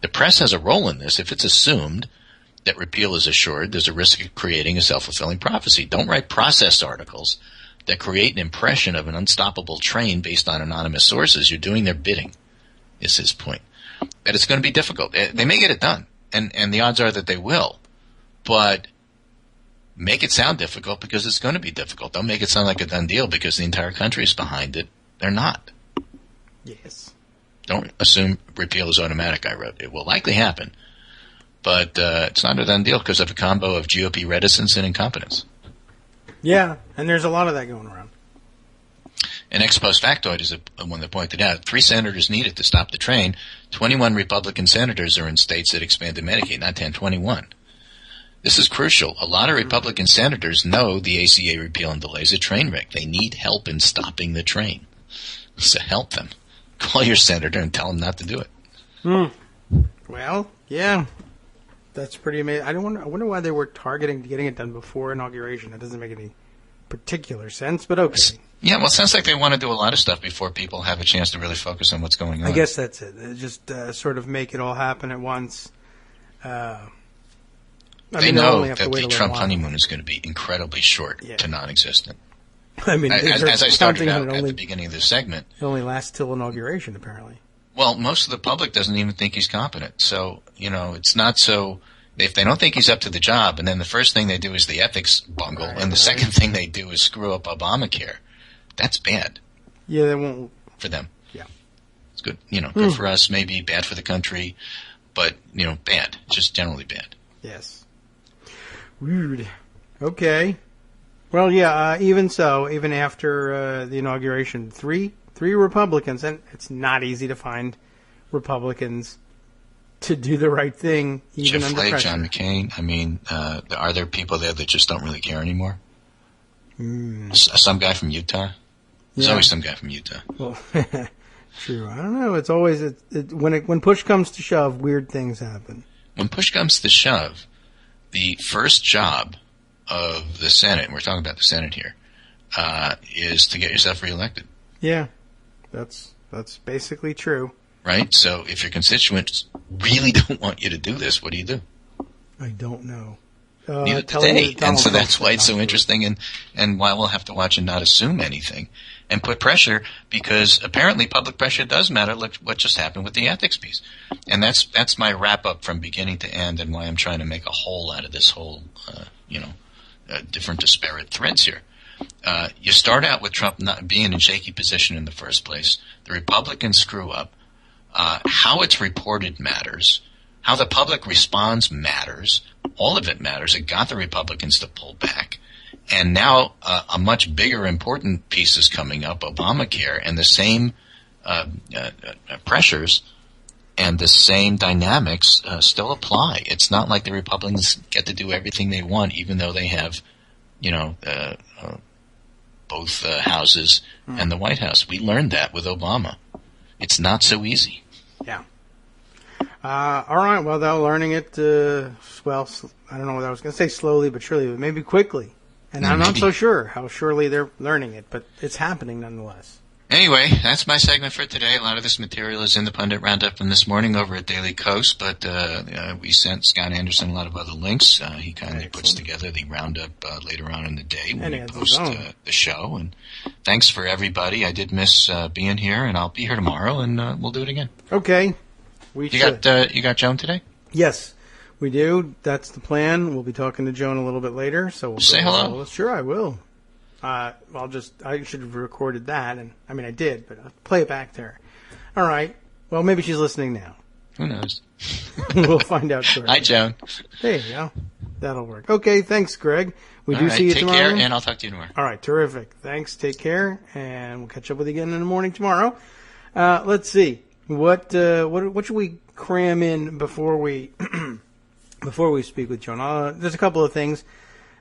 The press has a role in this. If it's assumed that repeal is assured, there's a risk of creating a self-fulfilling prophecy. Don't write process articles that create an impression of an unstoppable train based on anonymous sources. You're doing their bidding, is his point. That it's going to be difficult. They may get it done, and the odds are that they will. But make it sound difficult because it's going to be difficult. Don't make it sound like a done deal because the entire country is behind it. They're not. Yes. Don't assume repeal is automatic, I wrote. It will likely happen. But it's not a done deal because of a combo of GOP reticence and incompetence. Yeah, and there's a lot of that going around. An ex post factoid is one that pointed out 3 senators needed to stop the train. 21 Republican senators are in states that expanded Medicaid, not 10, 21. This is crucial. A lot of Republican senators know the ACA repeal and delay is a train wreck. They need help in stopping the train. So help them. Call your senator and tell them not to do it. Well, yeah. That's pretty amazing. I wonder why they were targeting getting it done before inauguration. That doesn't make any particular sense, but okay. Yeah, well, it sounds like they want to do a lot of stuff before people have a chance to really focus on what's going on. I guess that's it. They just sort of make it all happen at once. They know that the Trump honeymoon is going to be incredibly short to non-existent. I mean, as I started out at the beginning of this segment, it only lasts till inauguration, apparently. Well, most of the public doesn't even think he's competent. So, it's not so. If they don't think he's up to the job, and then the first thing they do is the ethics bungle, and the second thing they do is screw up Obamacare, that's bad. Yeah, they won't. For them. Yeah. It's good. Good for us, maybe bad for the country, but, bad. Just generally bad. Yes. Weird. Okay. Well, yeah, even so, even after the inauguration, three Republicans, and it's not easy to find Republicans to do the right thing, even Jeff under Flake, pressure. John McCain, I mean, are there people there that just don't really care anymore? Some guy from Utah? There's always some guy from Utah. Well, true. I don't know. It's always when push comes to shove, weird things happen. When push comes to shove, the first job of the Senate, and we're talking about the Senate here, is to get yourself reelected. Yeah, that's basically true. Right? So if your constituents really don't want you to do this, what do you do? I don't know. Neither do they. And so that's why it's so interesting and why we'll have to watch and not assume anything and put pressure, because apparently public pressure does matter. Look what just happened with the ethics piece. And that's my wrap up from beginning to end, and why I'm trying to make a whole out of this whole, different disparate threads here. You start out with Trump not being in shaky position in the first place. The Republicans screw up. How it's reported matters. How the public responds matters. All of it matters. It got the Republicans to pull back. And now a much bigger, important piece is coming up, Obamacare, and the same pressures and the same dynamics still apply. It's not like the Republicans get to do everything they want, even though they have, both houses and the White House. We learned that with Obama. It's not so easy. Yeah. All right. Well, they're learning it. I don't know what I was going to say, slowly but surely, but maybe quickly. And I'm not so sure how surely they're learning it, but it's happening nonetheless. Anyway, that's my segment for today. A lot of this material is in the Pundit Roundup from this morning over at Daily Kos, but we sent Scott Anderson a lot of other links. He kindly puts together the roundup later on in the day when we post the show. And thanks for everybody. I did miss being here, and I'll be here tomorrow, and we'll do it again. Okay. You got Joan today? Yes, we do. That's the plan. We'll be talking to Joan a little bit later. So we'll say hello. Sure, I will. I should have recorded that, and I mean I did, but I'll play it back to her. All right. Well, maybe she's listening now. Who knows? We'll find out shortly. Hi, Joan. There you go. That'll work. Okay, thanks, Greg. We do see you tomorrow. Take care, and I'll talk to you tomorrow. All right, terrific. Thanks. Take care, and we'll catch up with you again in the morning tomorrow. Let's see. What should we cram in before we speak with Joan? There's a couple of things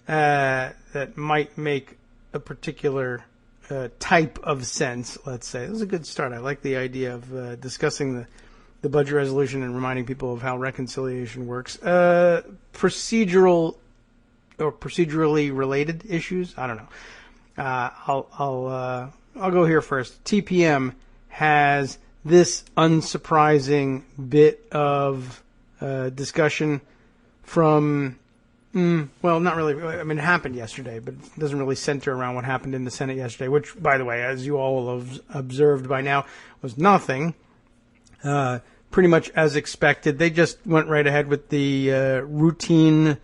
that might make a particular type of sense, let's say. This is a good start. I like the idea of discussing the budget resolution and reminding people of how reconciliation works. Procedural or procedurally related issues? I don't know. I'll go here first. TPM has this unsurprising bit of discussion from... well, not really. I mean, it happened yesterday, but it doesn't really center around what happened in the Senate yesterday, which, by the way, as you all have observed by now, was nothing. Pretty much as expected. They just went right ahead with the routine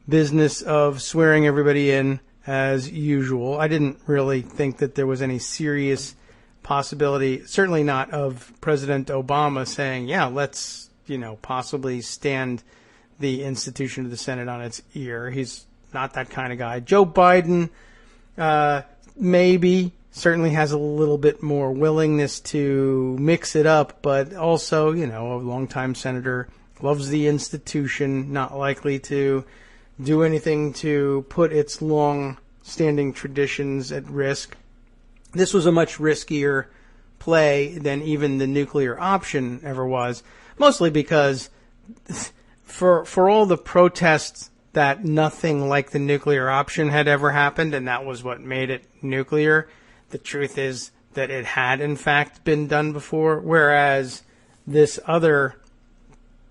business of swearing everybody in as usual. I didn't really think that there was any serious possibility, certainly not of President Obama saying, yeah, let's, possibly stand the institution of the Senate on its ear. He's not that kind of guy. Joe Biden maybe certainly has a little bit more willingness to mix it up, but also, a longtime senator, loves the institution, not likely to do anything to put its long-standing traditions at risk. This was a much riskier play than even the nuclear option ever was, mostly because... For all the protests that nothing like the nuclear option had ever happened, and that was what made it nuclear, the truth is that it had, in fact, been done before, whereas this other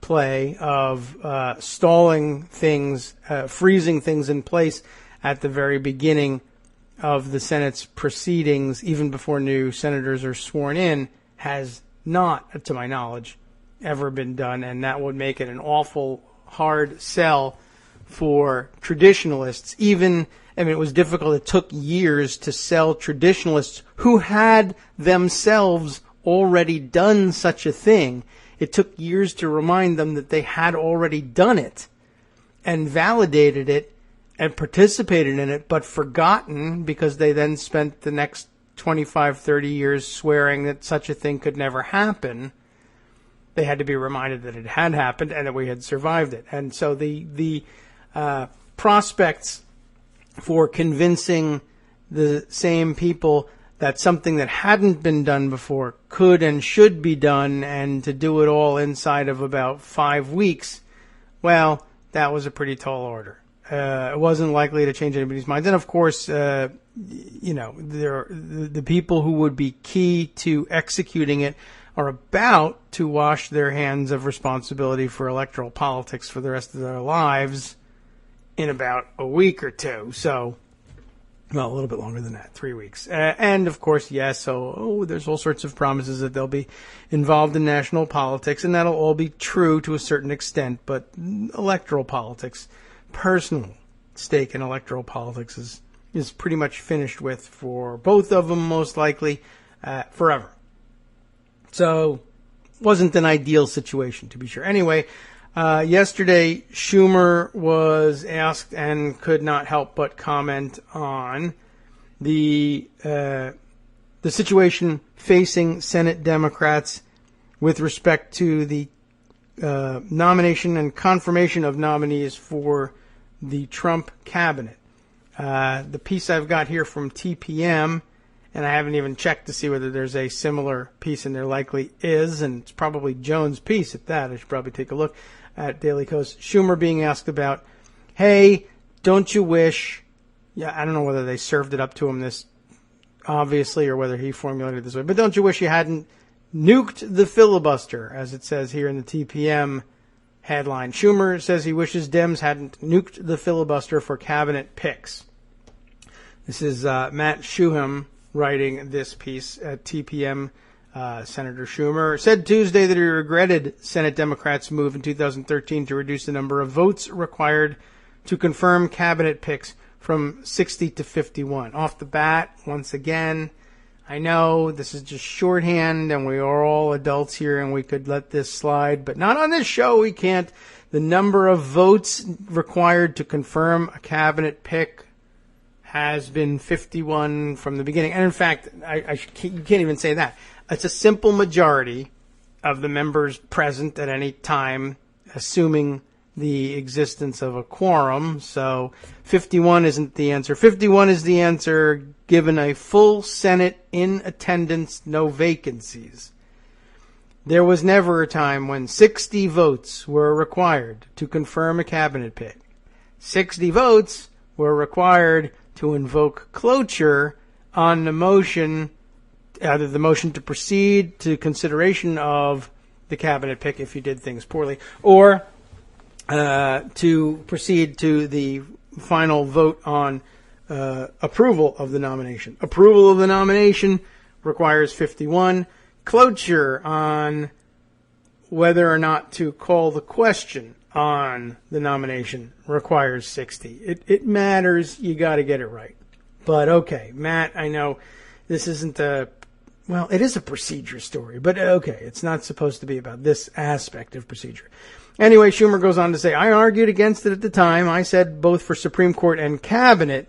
play of stalling things, freezing things in place at the very beginning of the Senate's proceedings, even before new senators are sworn in, has not, to my knowledge, ever been done, and that would make it an awful hard sell for traditionalists. It was difficult. It took years to sell traditionalists who had themselves already done such a thing. It took years to remind them that they had already done it and validated it and participated in it, but forgotten because they then spent the next 25, 30 years swearing that such a thing could never happen. They had to be reminded that it had happened and that we had survived it. And so the prospects for convincing the same people that something that hadn't been done before could and should be done, and to do it all inside of about 5 weeks, well, that was a pretty tall order. It wasn't likely to change anybody's minds. And of course, the people who would be key to executing it are about to wash their hands of responsibility for electoral politics for the rest of their lives in about a week or two. So, well, a little bit longer than that, 3 weeks. And of course, yes, there's all sorts of promises that they'll be involved in national politics, and that'll all be true to a certain extent, but electoral politics, personal stake in electoral politics is pretty much finished with for both of them, most likely, forever. So, wasn't an ideal situation, to be sure. Anyway, yesterday, Schumer was asked and could not help but comment on the situation facing Senate Democrats with respect to the nomination and confirmation of nominees for the Trump cabinet. The piece I've got here from TPM, and I haven't even checked to see whether there's a similar piece, and there likely is, and it's probably Jones' piece at that. I should probably take a look at Daily Kos. Schumer being asked about, hey, don't you wish, I don't know whether they served it up to him this obviously or whether he formulated it this way, but don't you wish you hadn't nuked the filibuster, as it says here in the TPM headline. Schumer says he wishes Dems hadn't nuked the filibuster for cabinet picks. This is Matt Schuham writing this piece at TPM. Senator Schumer said Tuesday that he regretted Senate Democrats' move in 2013 to reduce the number of votes required to confirm cabinet picks from 60 to 51. Off the bat, once again, I know this is just shorthand and we are all adults here and we could let this slide, but not on this show, we can't. The number of votes required to confirm a cabinet pick has been 51 from the beginning. And in fact, you can't even say that. It's a simple majority of the members present at any time, assuming the existence of a quorum. So 51 isn't the answer. 51 is the answer given a full Senate in attendance, no vacancies. There was never a time when 60 votes were required to confirm a cabinet pick. 60 votes were required to invoke cloture on the motion, either the motion to proceed to consideration of the cabinet pick if you did things poorly, or to proceed to the final vote on approval of the nomination. Approval of the nomination requires 51. Cloture on whether or not to call the question on the nomination requires 60. It matters. You got to get it right. But okay, Matt, I know this isn't well, it is a procedure story, but okay, it's not supposed to be about this aspect of procedure. Anyway, Schumer goes on to say, I argued against it at the time. I said both for Supreme Court and cabinet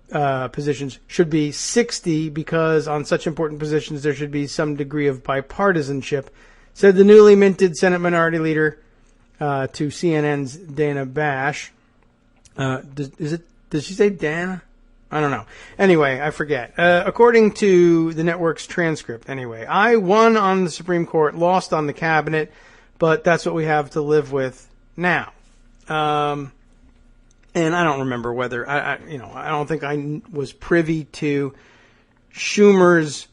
positions should be 60 because on such important positions there should be some degree of bipartisanship, said the newly minted Senate Minority Leader to CNN's Dana Bash. Does she say Dana? I don't know. Anyway, I forget. According to the network's transcript, anyway, I won on the Supreme Court, lost on the cabinet, but that's what we have to live with now. And I don't remember whether I don't think I was privy to Schumer's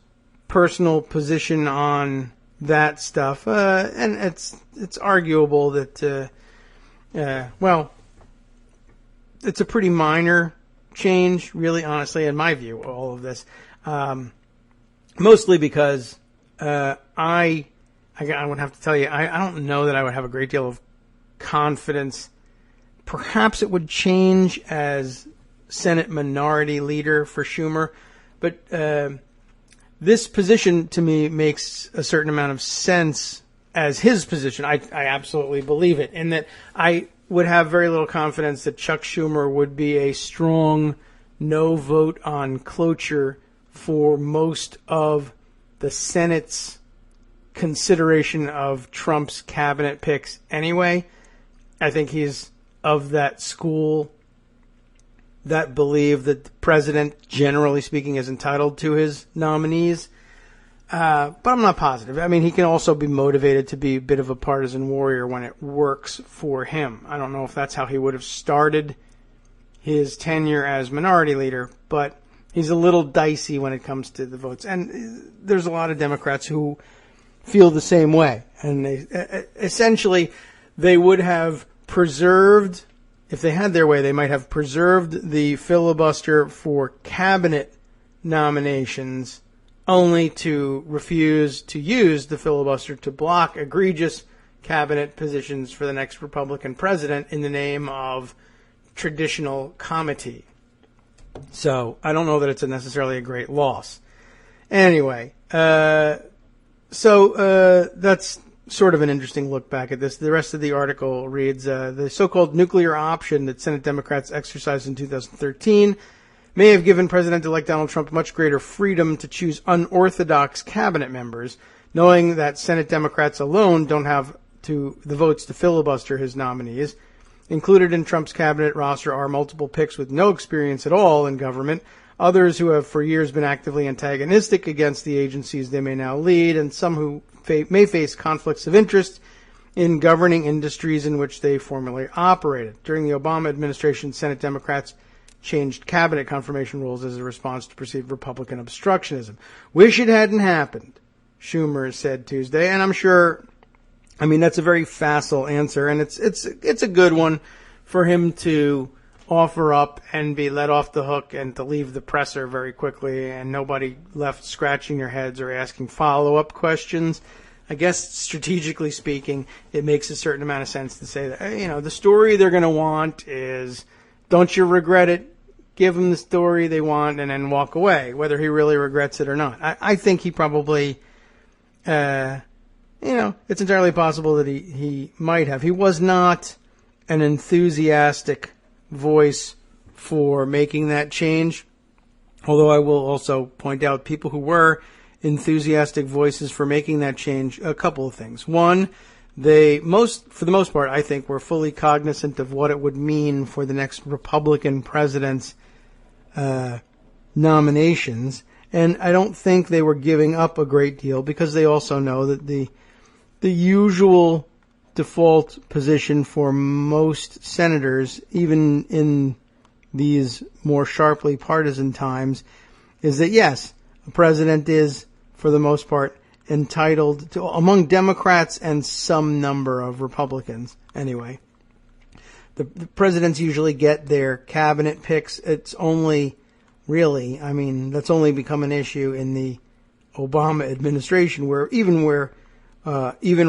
personal position on that stuff. And it's arguable that it's a pretty minor change, really, honestly, in my view, all of this. Mostly because I would have to tell you, I don't know that I would have a great deal of confidence. Perhaps it would change as Senate Minority Leader for Schumer, but this position to me makes a certain amount of sense as his position. I absolutely believe it, in that I would have very little confidence that Chuck Schumer would be a strong no vote on cloture for most of the Senate's consideration of Trump's cabinet picks anyway. I think he's of that school that believe that the president, generally speaking, is entitled to his nominees. But I'm not positive. I mean, he can also be motivated to be a bit of a partisan warrior when it works for him. I don't know if that's how he would have started his tenure as minority leader, but he's a little dicey when it comes to the votes. And there's a lot of Democrats who feel the same way. And essentially, they would have preserved, if they had their way, they might have preserved the filibuster for cabinet nominations, only to refuse to use the filibuster to block egregious cabinet positions for the next Republican president in the name of traditional comity. So I don't know that it's necessarily a great loss. Anyway, so that's sort of an interesting look back at this. The rest of the article reads, the so-called nuclear option that Senate Democrats exercised in 2013 may have given President-elect Donald Trump much greater freedom to choose unorthodox cabinet members, knowing that Senate Democrats alone don't have the votes to filibuster his nominees. Included in Trump's cabinet roster are multiple picks with no experience at all in government, others who have for years been actively antagonistic against the agencies they may now lead, and some who may face conflicts of interest in governing industries in which they formerly operated. During the Obama administration, Senate Democrats changed cabinet confirmation rules as a response to perceived Republican obstructionism. Wish it hadn't happened, Schumer said Tuesday, and I'm sure, I mean, that's a very facile answer, and it's a good one for him to offer up and be let off the hook and to leave the presser very quickly and nobody left scratching their heads or asking follow-up questions. I guess strategically speaking, it makes a certain amount of sense to say that, you know, the story they're going to want is, don't you regret it? Give them the story they want and then walk away, whether he really regrets it or not. I think he probably, it's entirely possible that he might have. He was not an enthusiastic voice for making that change, although I will also point out people who were enthusiastic voices for making that change, a couple of things. One, for the most part, I think, were fully cognizant of what it would mean for the next Republican president's nominations, and I don't think they were giving up a great deal because they also know that the usual default position for most senators, even in these more sharply partisan times, is that yes, a president is, for the most part, entitled to, among Democrats and some number of Republicans anyway, the presidents usually get their cabinet picks. It's only really, I mean, that's only become an issue in the Obama administration where even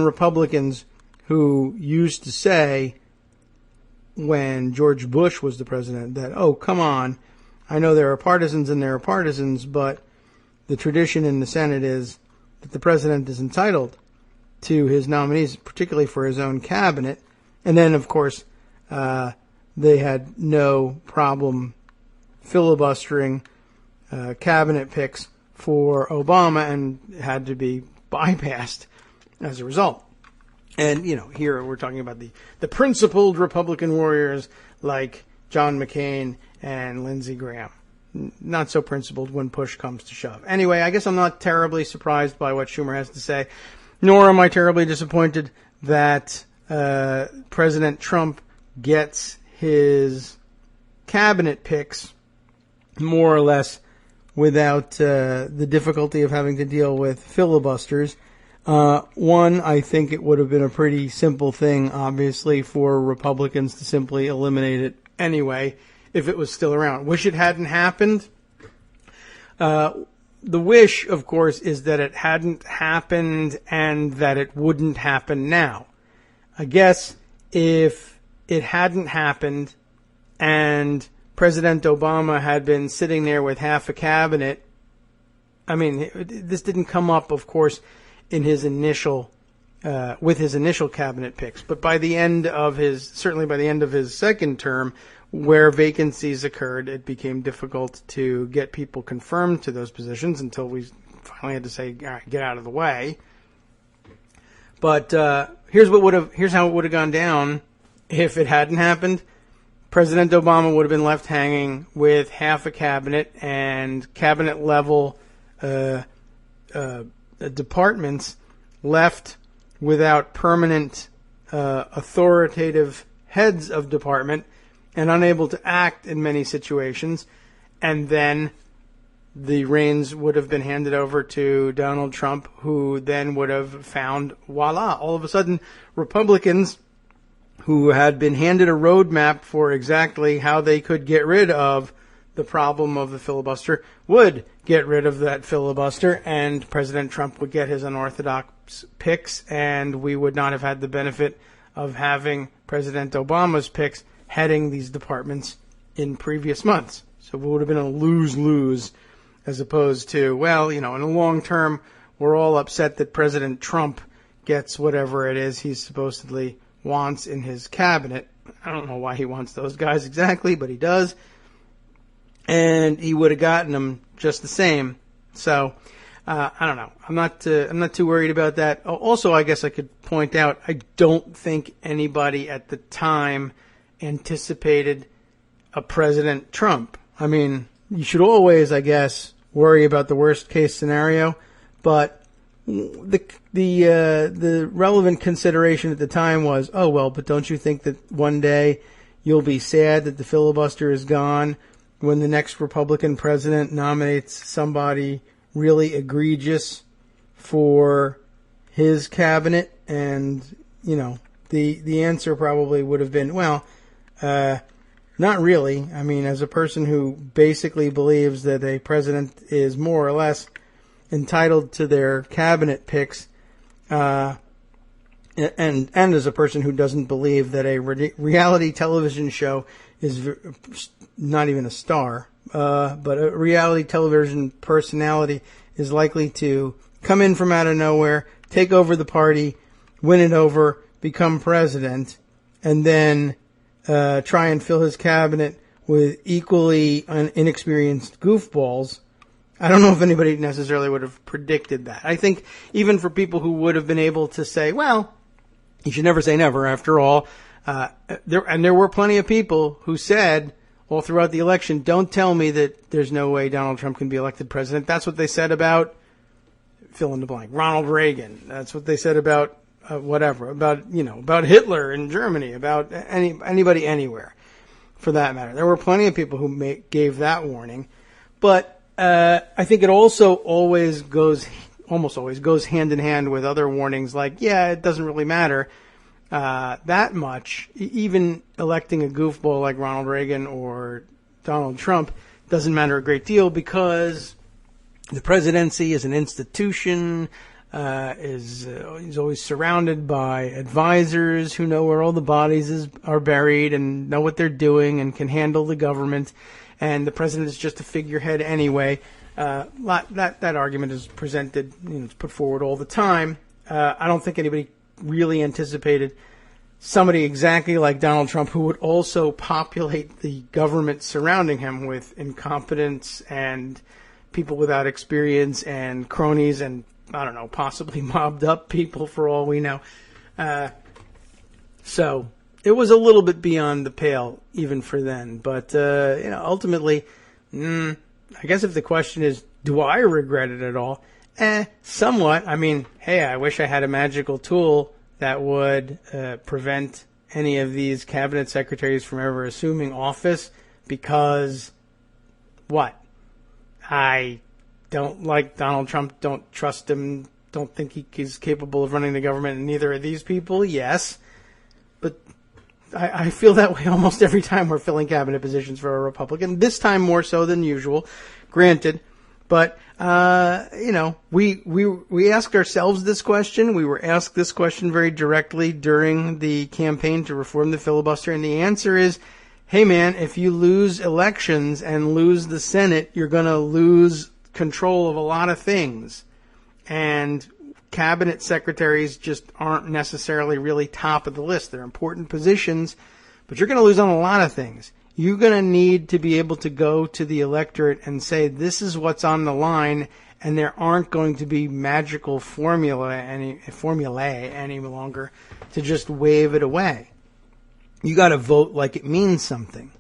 Republicans who used to say when George Bush was the president that, oh, come on, I know there are partisans and there are partisans, but the tradition in the Senate is that the president is entitled to his nominees, particularly for his own cabinet. And then, of course, they had no problem filibustering cabinet picks for Obama and had to be bypassed as a result. And, you know, here we're talking about the principled Republican warriors like John McCain and Lindsey Graham. Not so principled when push comes to shove. Anyway, I guess I'm not terribly surprised by what Schumer has to say, nor am I terribly disappointed that President Trump gets his cabinet picks more or less without the difficulty of having to deal with filibusters. One, I think it would have been a pretty simple thing, obviously, for Republicans to simply eliminate it anyway if it was still around. Wish it hadn't happened. The wish, of course, is that it hadn't happened and that it wouldn't happen now. I guess if it hadn't happened and President Obama had been sitting there with half a cabinet, I mean, this didn't come up, of course, in his initial, with his initial cabinet picks, but by the end of certainly by the end of his second term, where vacancies occurred, it became difficult to get people confirmed to those positions until we finally had to say, all right, get out of the way. But here's how it would have gone down if it hadn't happened. President Obama would have been left hanging with half a cabinet and cabinet-level departments left without permanent authoritative heads of department and unable to act in many situations. And then the reins would have been handed over to Donald Trump, who then would have found, voila, all of a sudden, Republicans who had been handed a roadmap for exactly how they could get rid of the problem of the filibuster would get rid of that filibuster, and President Trump would get his unorthodox picks, and we would not have had the benefit of having President Obama's picks heading these departments in previous months. So it would have been a lose-lose, as opposed to, well, in the long term, we're all upset that President Trump gets whatever it is he supposedly wants in his cabinet. I don't know why he wants those guys exactly, but he does. And he would have gotten them just the same. So, I don't know. I'm not too worried about that. Also, I guess I could point out, I don't think anybody at the time anticipated a President Trump. I mean, you should always, I guess, worry about the worst case scenario, but the relevant consideration at the time was, oh well, but don't you think that one day you'll be sad that the filibuster is gone when the next Republican president nominates somebody really egregious for his cabinet? And the answer probably would have been, well, not really. I mean, as a person who basically believes that a president is more or less entitled to their cabinet picks, and as a person who doesn't believe that a reality television show is not even a star, but a reality television personality is likely to come in from out of nowhere, take over the party, win it over, become president, and then try and fill his cabinet with equally inexperienced goofballs. I don't know if anybody necessarily would have predicted that. I think even for people who would have been able to say, well, you should never say never, after all, there were plenty of people who said all throughout the election, don't tell me that there's no way Donald Trump can be elected president. That's what they said about, fill in the blank, Ronald Reagan. That's what they said about about Hitler in Germany, about anybody anywhere, for that matter. There were plenty of people who gave that warning, but I think it also almost always goes hand in hand with other warnings like, yeah, it doesn't really matter that much. Even electing a goofball like Ronald Reagan or Donald Trump doesn't matter a great deal, because the presidency is an institution, is always surrounded by advisors who know where all the bodies are buried and know what they're doing and can handle the government. And the president is just a figurehead anyway. That argument is presented, it's put forward all the time. I don't think anybody really anticipated somebody exactly like Donald Trump, who would also populate the government surrounding him with incompetence and people without experience and cronies and, I don't know, possibly mobbed up people for all we know. So it was a little bit beyond the pale even for then. But, ultimately, I guess if the question is, do I regret it at all? Somewhat. I mean, hey, I wish I had a magical tool that would prevent any of these cabinet secretaries from ever assuming office, because what? I don't like Donald Trump, don't trust him, don't think he's capable of running the government, and neither are these people, yes. But I feel that way almost every time we're filling cabinet positions for a Republican, this time more so than usual, granted. But, we asked ourselves this question. We were asked this question very directly during the campaign to reform the filibuster, and the answer is, hey man, if you lose elections and lose the Senate, you're going to lose control of a lot of things. And cabinet secretaries just aren't necessarily really top of the list. They're important positions, but you're going to lose on a lot of things. You're going to need to be able to go to the electorate and say, this is what's on the line, and there aren't going to be magical formulae any longer to just wave it away. you got to vote like it means something.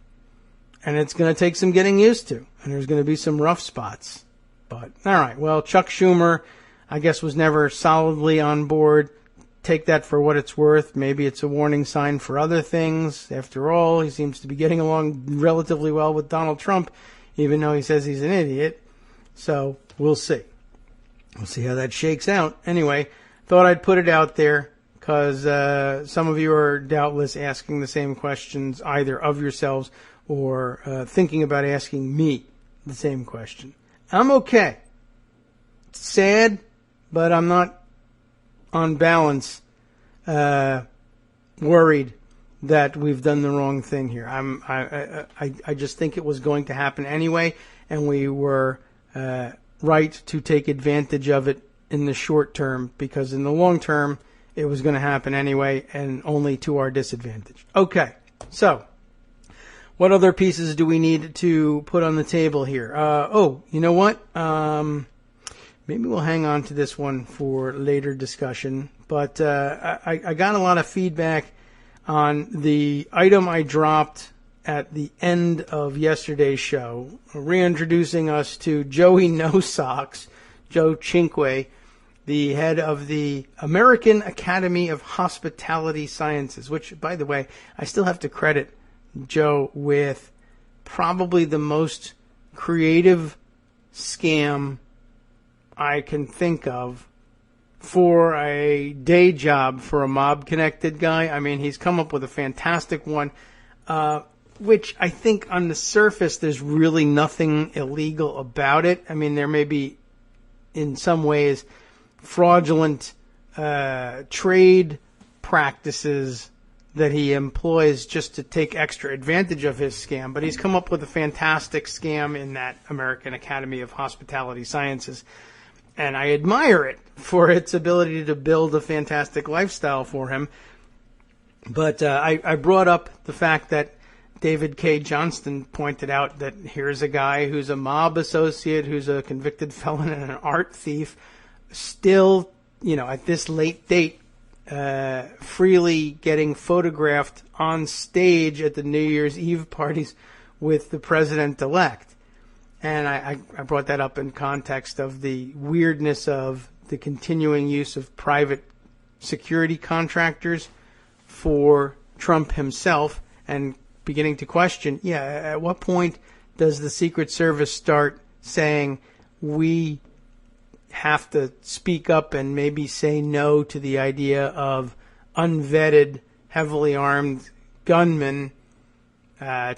And it's going to take some getting used to. And there's going to be some rough spots. But, all right. Well, Chuck Schumer, I guess, was never solidly on board. Take that for what it's worth. Maybe it's a warning sign for other things. After all, he seems to be getting along relatively well with Donald Trump, even though he says he's an idiot. So, we'll see. We'll see how that shakes out. Anyway, thought I'd put it out there because some of you are doubtless asking the same questions either of yourselves or thinking about asking me the same question. I'm okay. It's sad, but I'm not, on balance, worried that we've done the wrong thing here. I just think it was going to happen anyway, and we were right to take advantage of it in the short term, because in the long term, it was going to happen anyway, and only to our disadvantage. Okay, so what other pieces do we need to put on the table here? You know what? Maybe we'll hang on to this one for later discussion. But I got a lot of feedback on the item I dropped at the end of yesterday's show, reintroducing us to Joey No Socks, Joe Cinque, the head of the American Academy of Hospitality Sciences, which, by the way, I still have to credit Joe with probably the most creative scam I can think of for a day job for a mob-connected guy. I mean, he's come up with a fantastic one, which I think on the surface there's really nothing illegal about it. I mean, there may be, in some ways, fraudulent trade practices that he employs just to take extra advantage of his scam. But he's come up with a fantastic scam in that American Academy of Hospitality Sciences. And I admire it for its ability to build a fantastic lifestyle for him. But I brought up the fact that David K. Johnston pointed out that here's a guy who's a mob associate, who's a convicted felon and an art thief, still, at this late date, freely getting photographed on stage at the New Year's Eve parties with the president-elect. And I brought that up in context of the weirdness of the continuing use of private security contractors for Trump himself, and beginning to question, at what point does the Secret Service start saying we have to speak up and maybe say no to the idea of unvetted, heavily armed gunmen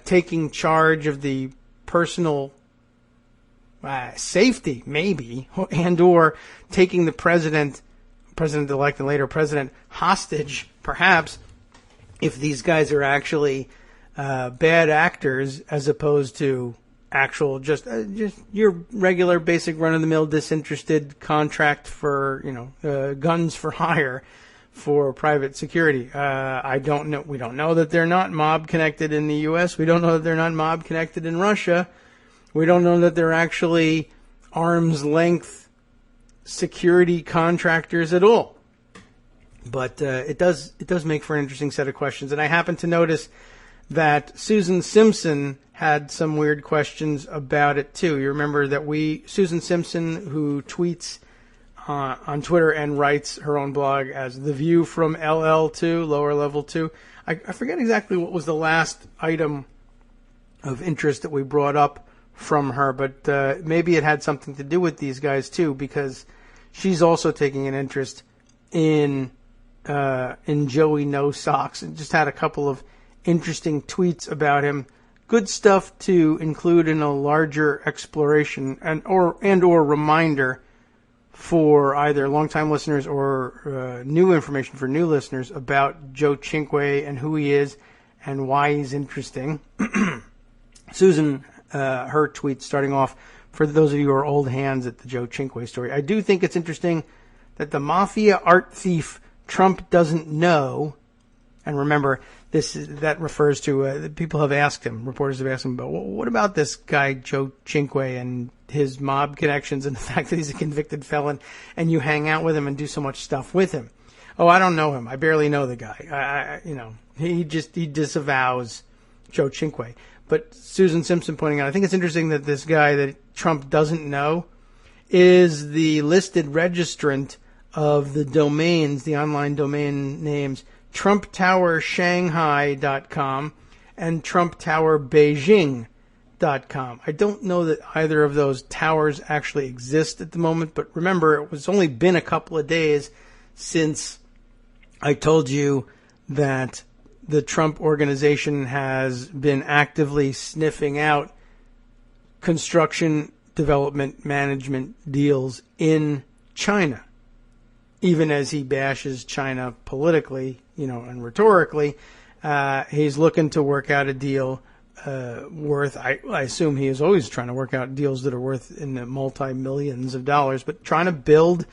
taking charge of the personal safety, maybe, and or taking the president-elect and later president hostage, perhaps, if these guys are actually bad actors as opposed to actual just your regular basic run-of-the-mill disinterested contract for guns for hire for private security. I don't know. We don't know that they're not mob connected in the U.S. We don't know that they're not mob connected in Russia. We don't know that they're actually arm's length security contractors at all. But it does make for an interesting set of questions. And I happen to notice that Susan Simpson had some weird questions about it too. You remember that Susan Simpson, who tweets on Twitter and writes her own blog as The View from LL2, lower level 2. I forget exactly what was the last item of interest that we brought up from her, but maybe it had something to do with these guys too, because she's also taking an interest in Joey No Socks, and just had a couple of interesting tweets about him. Good stuff to include in a larger exploration and or reminder for either longtime listeners or new information for new listeners about Joe Cinque and who he is and why he's interesting. Susan, her tweet starting off, for those of you who are old hands at the Joe Cinque story, I do think it's interesting that the mafia art thief Trump doesn't know, and remember, that refers to people have asked him, reporters have asked him about, well, what about this guy Joe Cinque and his mob connections and the fact that he's a convicted felon and you hang out with him and do so much stuff with him. Oh, I don't know him. I barely know the guy. He disavows Joe Cinque. But Susan Simpson pointing out, I think it's interesting that this guy that Trump doesn't know is the listed registrant of the domains, the online domain names, TrumpTowerShanghai.com and TrumpTowerBeijing.com. I don't know that either of those towers actually exist at the moment, but remember, it was only been a couple of days since I told you that the Trump organization has been actively sniffing out construction, development, management deals in China. Even as he bashes China politically, and rhetorically, he's looking to work out a deal worth, I assume he is always trying to work out deals that are worth in the multi-millions of dollars, but trying to build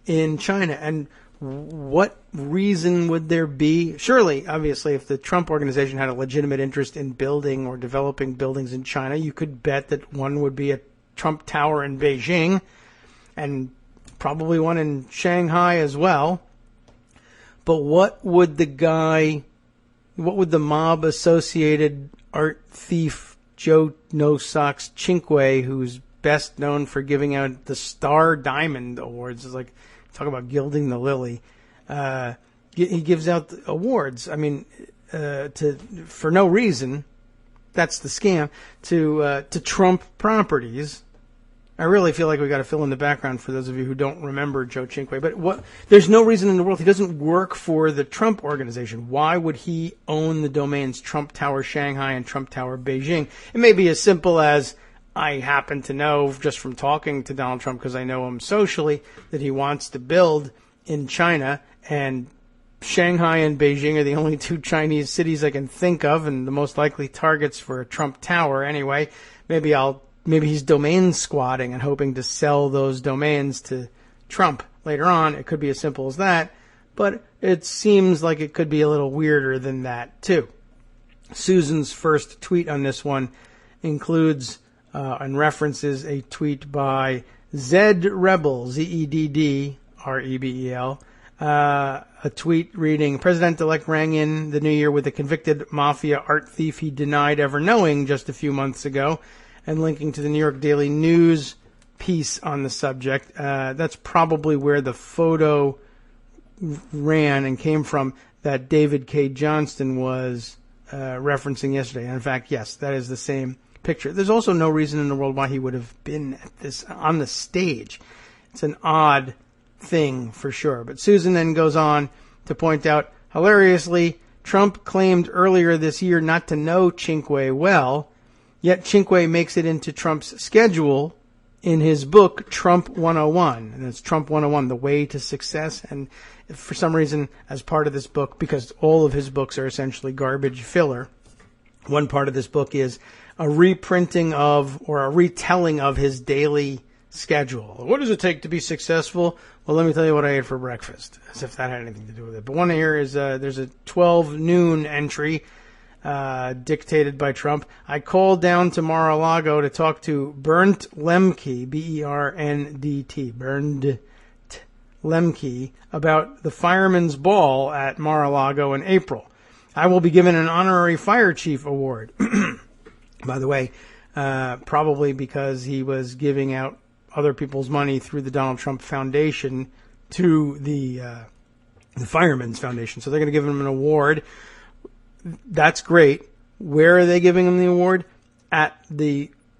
in China. And what reason would there be? Surely, obviously, if the Trump organization had a legitimate interest in building or developing buildings in China, you could bet that one would be a Trump Tower in Beijing and probably one in Shanghai as well. But what would the mob-associated art thief Joe No Socks Cinque, who's best known for giving out the Star Diamond Awards, is like, talk about gilding the lily. He gives out awards. I mean, for no reason. That's the scam to Trump properties. I really feel like we got to fill in the background for those of you who don't remember Joe Cinque. But there's no reason in the world he doesn't work for the Trump organization. Why would he own the domains Trump Tower Shanghai and Trump Tower Beijing? It may be as simple as, I happen to know just from talking to Donald Trump, because I know him socially, that he wants to build in China, and Shanghai and Beijing are the only two Chinese cities I can think of, and the most likely targets for a Trump Tower anyway. Maybe he's domain squatting and hoping to sell those domains to Trump later on. It could be as simple as that, but it seems like it could be a little weirder than that too. Susan's first tweet on this one includes and references a tweet by Zed Rebel, Zeddrebel, a tweet reading, President-elect rang in the new year with a convicted mafia art thief he denied ever knowing just a few months ago, and linking to the New York Daily News piece on the subject. That's probably where the photo ran and came from that David K. Johnston was referencing yesterday. And in fact, yes, that is the same picture. There's also no reason in the world why he would have been at this on the stage. It's an odd thing for sure. But Susan then goes on to point out, hilariously, Trump claimed earlier this year not to know Cinque well, yet Cinque makes it into Trump's schedule in his book, Trump 101. And it's Trump 101, The Way to Success. And for some reason, as part of this book, because all of his books are essentially garbage filler, one part of this book is a reprinting of or a retelling of his daily schedule. What does it take to be successful? Well, let me tell you what I ate for breakfast, as if that had anything to do with it. But one here is there's a 12 noon entry dictated by Trump. I called down to Mar-a-Lago to talk to Bernd Lemke, B-E-R-N-D-T, Bernd Lemke, about the Fireman's Ball at Mar-a-Lago in April. I will be given an honorary fire chief award. By the way, probably because he was giving out other people's money through the Donald Trump Foundation to the Fireman's Foundation. So they're going to give him an award. That's great. Where are they giving him the award? At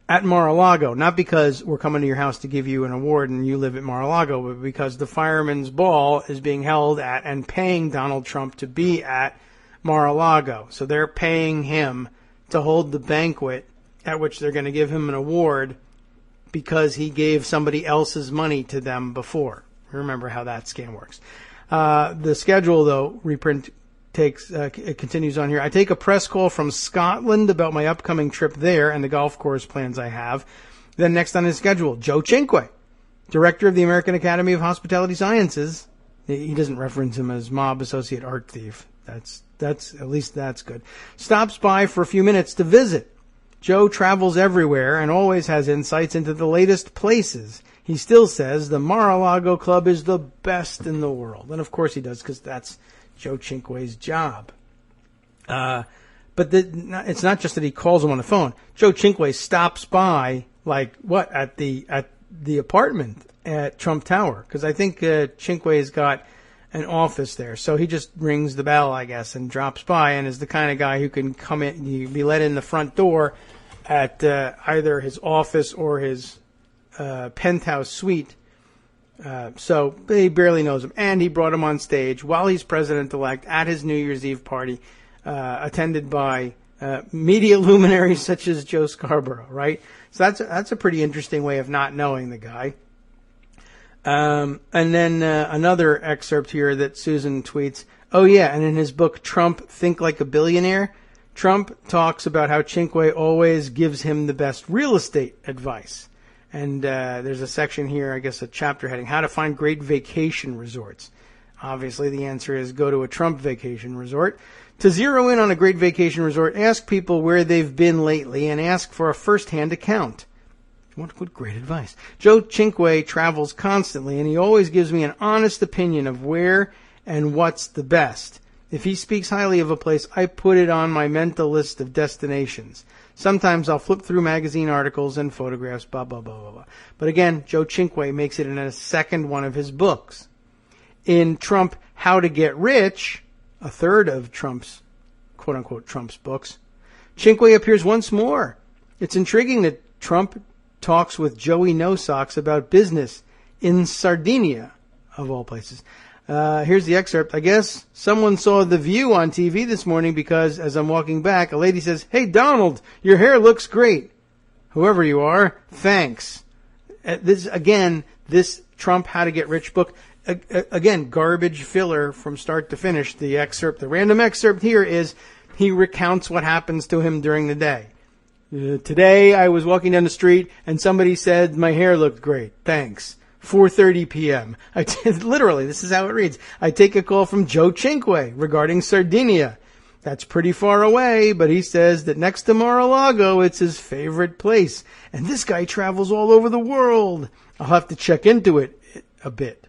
Mar-a-Lago. Not because we're coming to your house to give you an award and you live at Mar-a-Lago, but because the Fireman's Ball is being held at and paying Donald Trump to be at Mar-a-Lago. So they're paying him to hold the banquet at which they're going to give him an award because he gave somebody else's money to them before. Remember how that scam works. The schedule, though, reprint it continues on here. I take a press call from Scotland about my upcoming trip there and the golf course plans I have. Then next on his schedule, Joe Cinque, director of the American Academy of Hospitality Sciences. He doesn't reference him as mob associate art thief. That's at least that's good. Stops by for a few minutes to visit. Joe travels everywhere and always has insights into the latest places. he still says the Mar-a-Lago Club is the best in the world. And of course he does, because that's Joe Cinque's job. But it's not just that he calls him on the phone. Joe Cinque stops by, at the apartment at Trump Tower, because I think Cinque's got an office there. So he just rings the bell, I guess, and drops by, and is the kind of guy who can come in, be let in the front door at either his office or his penthouse suite. So he barely knows him. And he brought him on stage while he's president-elect at his New Year's Eve party, attended by media luminaries such as Joe Scarborough, right? So that's a pretty interesting way of not knowing the guy. And then another excerpt here that Susan tweets. Oh, yeah, and in his book, Trump, Think Like a Billionaire, Trump talks about how Cinque always gives him the best real estate advice. And there's a section here, I guess a chapter heading, How to Find Great Vacation Resorts. Obviously, the answer is go to a Trump vacation resort. To zero in on a great vacation resort, ask people where they've been lately and ask for a first-hand account. What great advice. Joe Cinque travels constantly, and he always gives me an honest opinion of where and what's the best. If he speaks highly of a place, I put it on my mental list of destinations. Sometimes I'll flip through magazine articles and photographs, blah, blah, blah, blah, blah. But again, Joe Cinque makes it in a second one of his books. In Trump, How to Get Rich, a third of Trump's, quote-unquote, Trump's books, Cinque appears once more. It's intriguing that Trump talks with Joey No Socks about business in Sardinia, of all places. Here's the excerpt. I guess someone saw The View on TV this morning because, as I'm walking back, a lady says, "Hey, Donald, your hair looks great. Whoever you are, thanks." This Trump How to Get Rich book, again, garbage filler from start to finish. The random excerpt here is he recounts what happens to him during the day. Today I was walking down the street and somebody said my hair looked great. Thanks. 4:30 p.m. Literally, this is how it reads. I take a call from Joe Cinque regarding Sardinia. That's pretty far away, but he says that next to Mar-a-Lago, it's his favorite place. And this guy travels all over the world. I'll have to check into it a bit.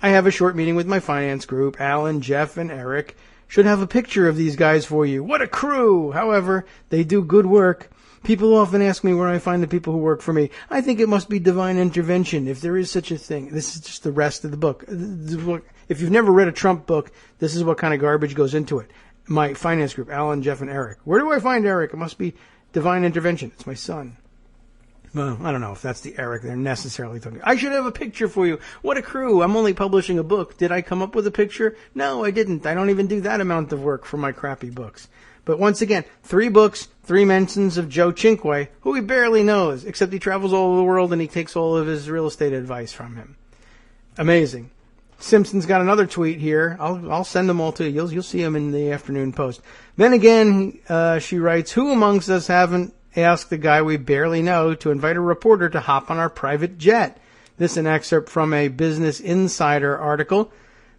I have a short meeting with my finance group. Alan, Jeff, and Eric should have a picture of these guys for you. What a crew! However, they do good work. People often ask me where I find the people who work for me. I think it must be divine intervention, if there is such a thing. This is just the rest of the book. If you've never read a Trump book, this is what kind of garbage goes into it. My finance group, Alan, Jeff, and Eric. Where do I find Eric? It must be divine intervention. It's my son. Well, I don't know if that's the Eric they're necessarily talking. I should have a picture for you. What a crew. I'm only publishing a book. Did I come up with a picture? No, I didn't. I don't even do that amount of work for my crappy books. But once again, 3 books, 3 mentions of Joe Cinque, who he barely knows, except he travels all over the world and he takes all of his real estate advice from him. Amazing. Simpson's got another tweet here. I'll send them all to you. You'll see them in the afternoon post. Then again, she writes, who amongst us haven't asked the guy we barely know to invite a reporter to hop on our private jet? This is an excerpt from a Business Insider article.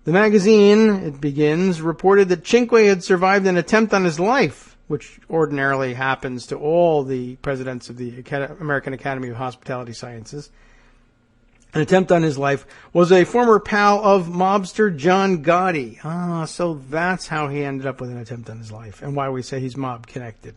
The magazine, it begins, reported that Cinque had survived an attempt on his life, which ordinarily happens to all the presidents of the American Academy of Hospitality Sciences. An attempt on his life was a former pal of mobster John Gotti. So that's how he ended up with an attempt on his life, and why we say he's mob-connected.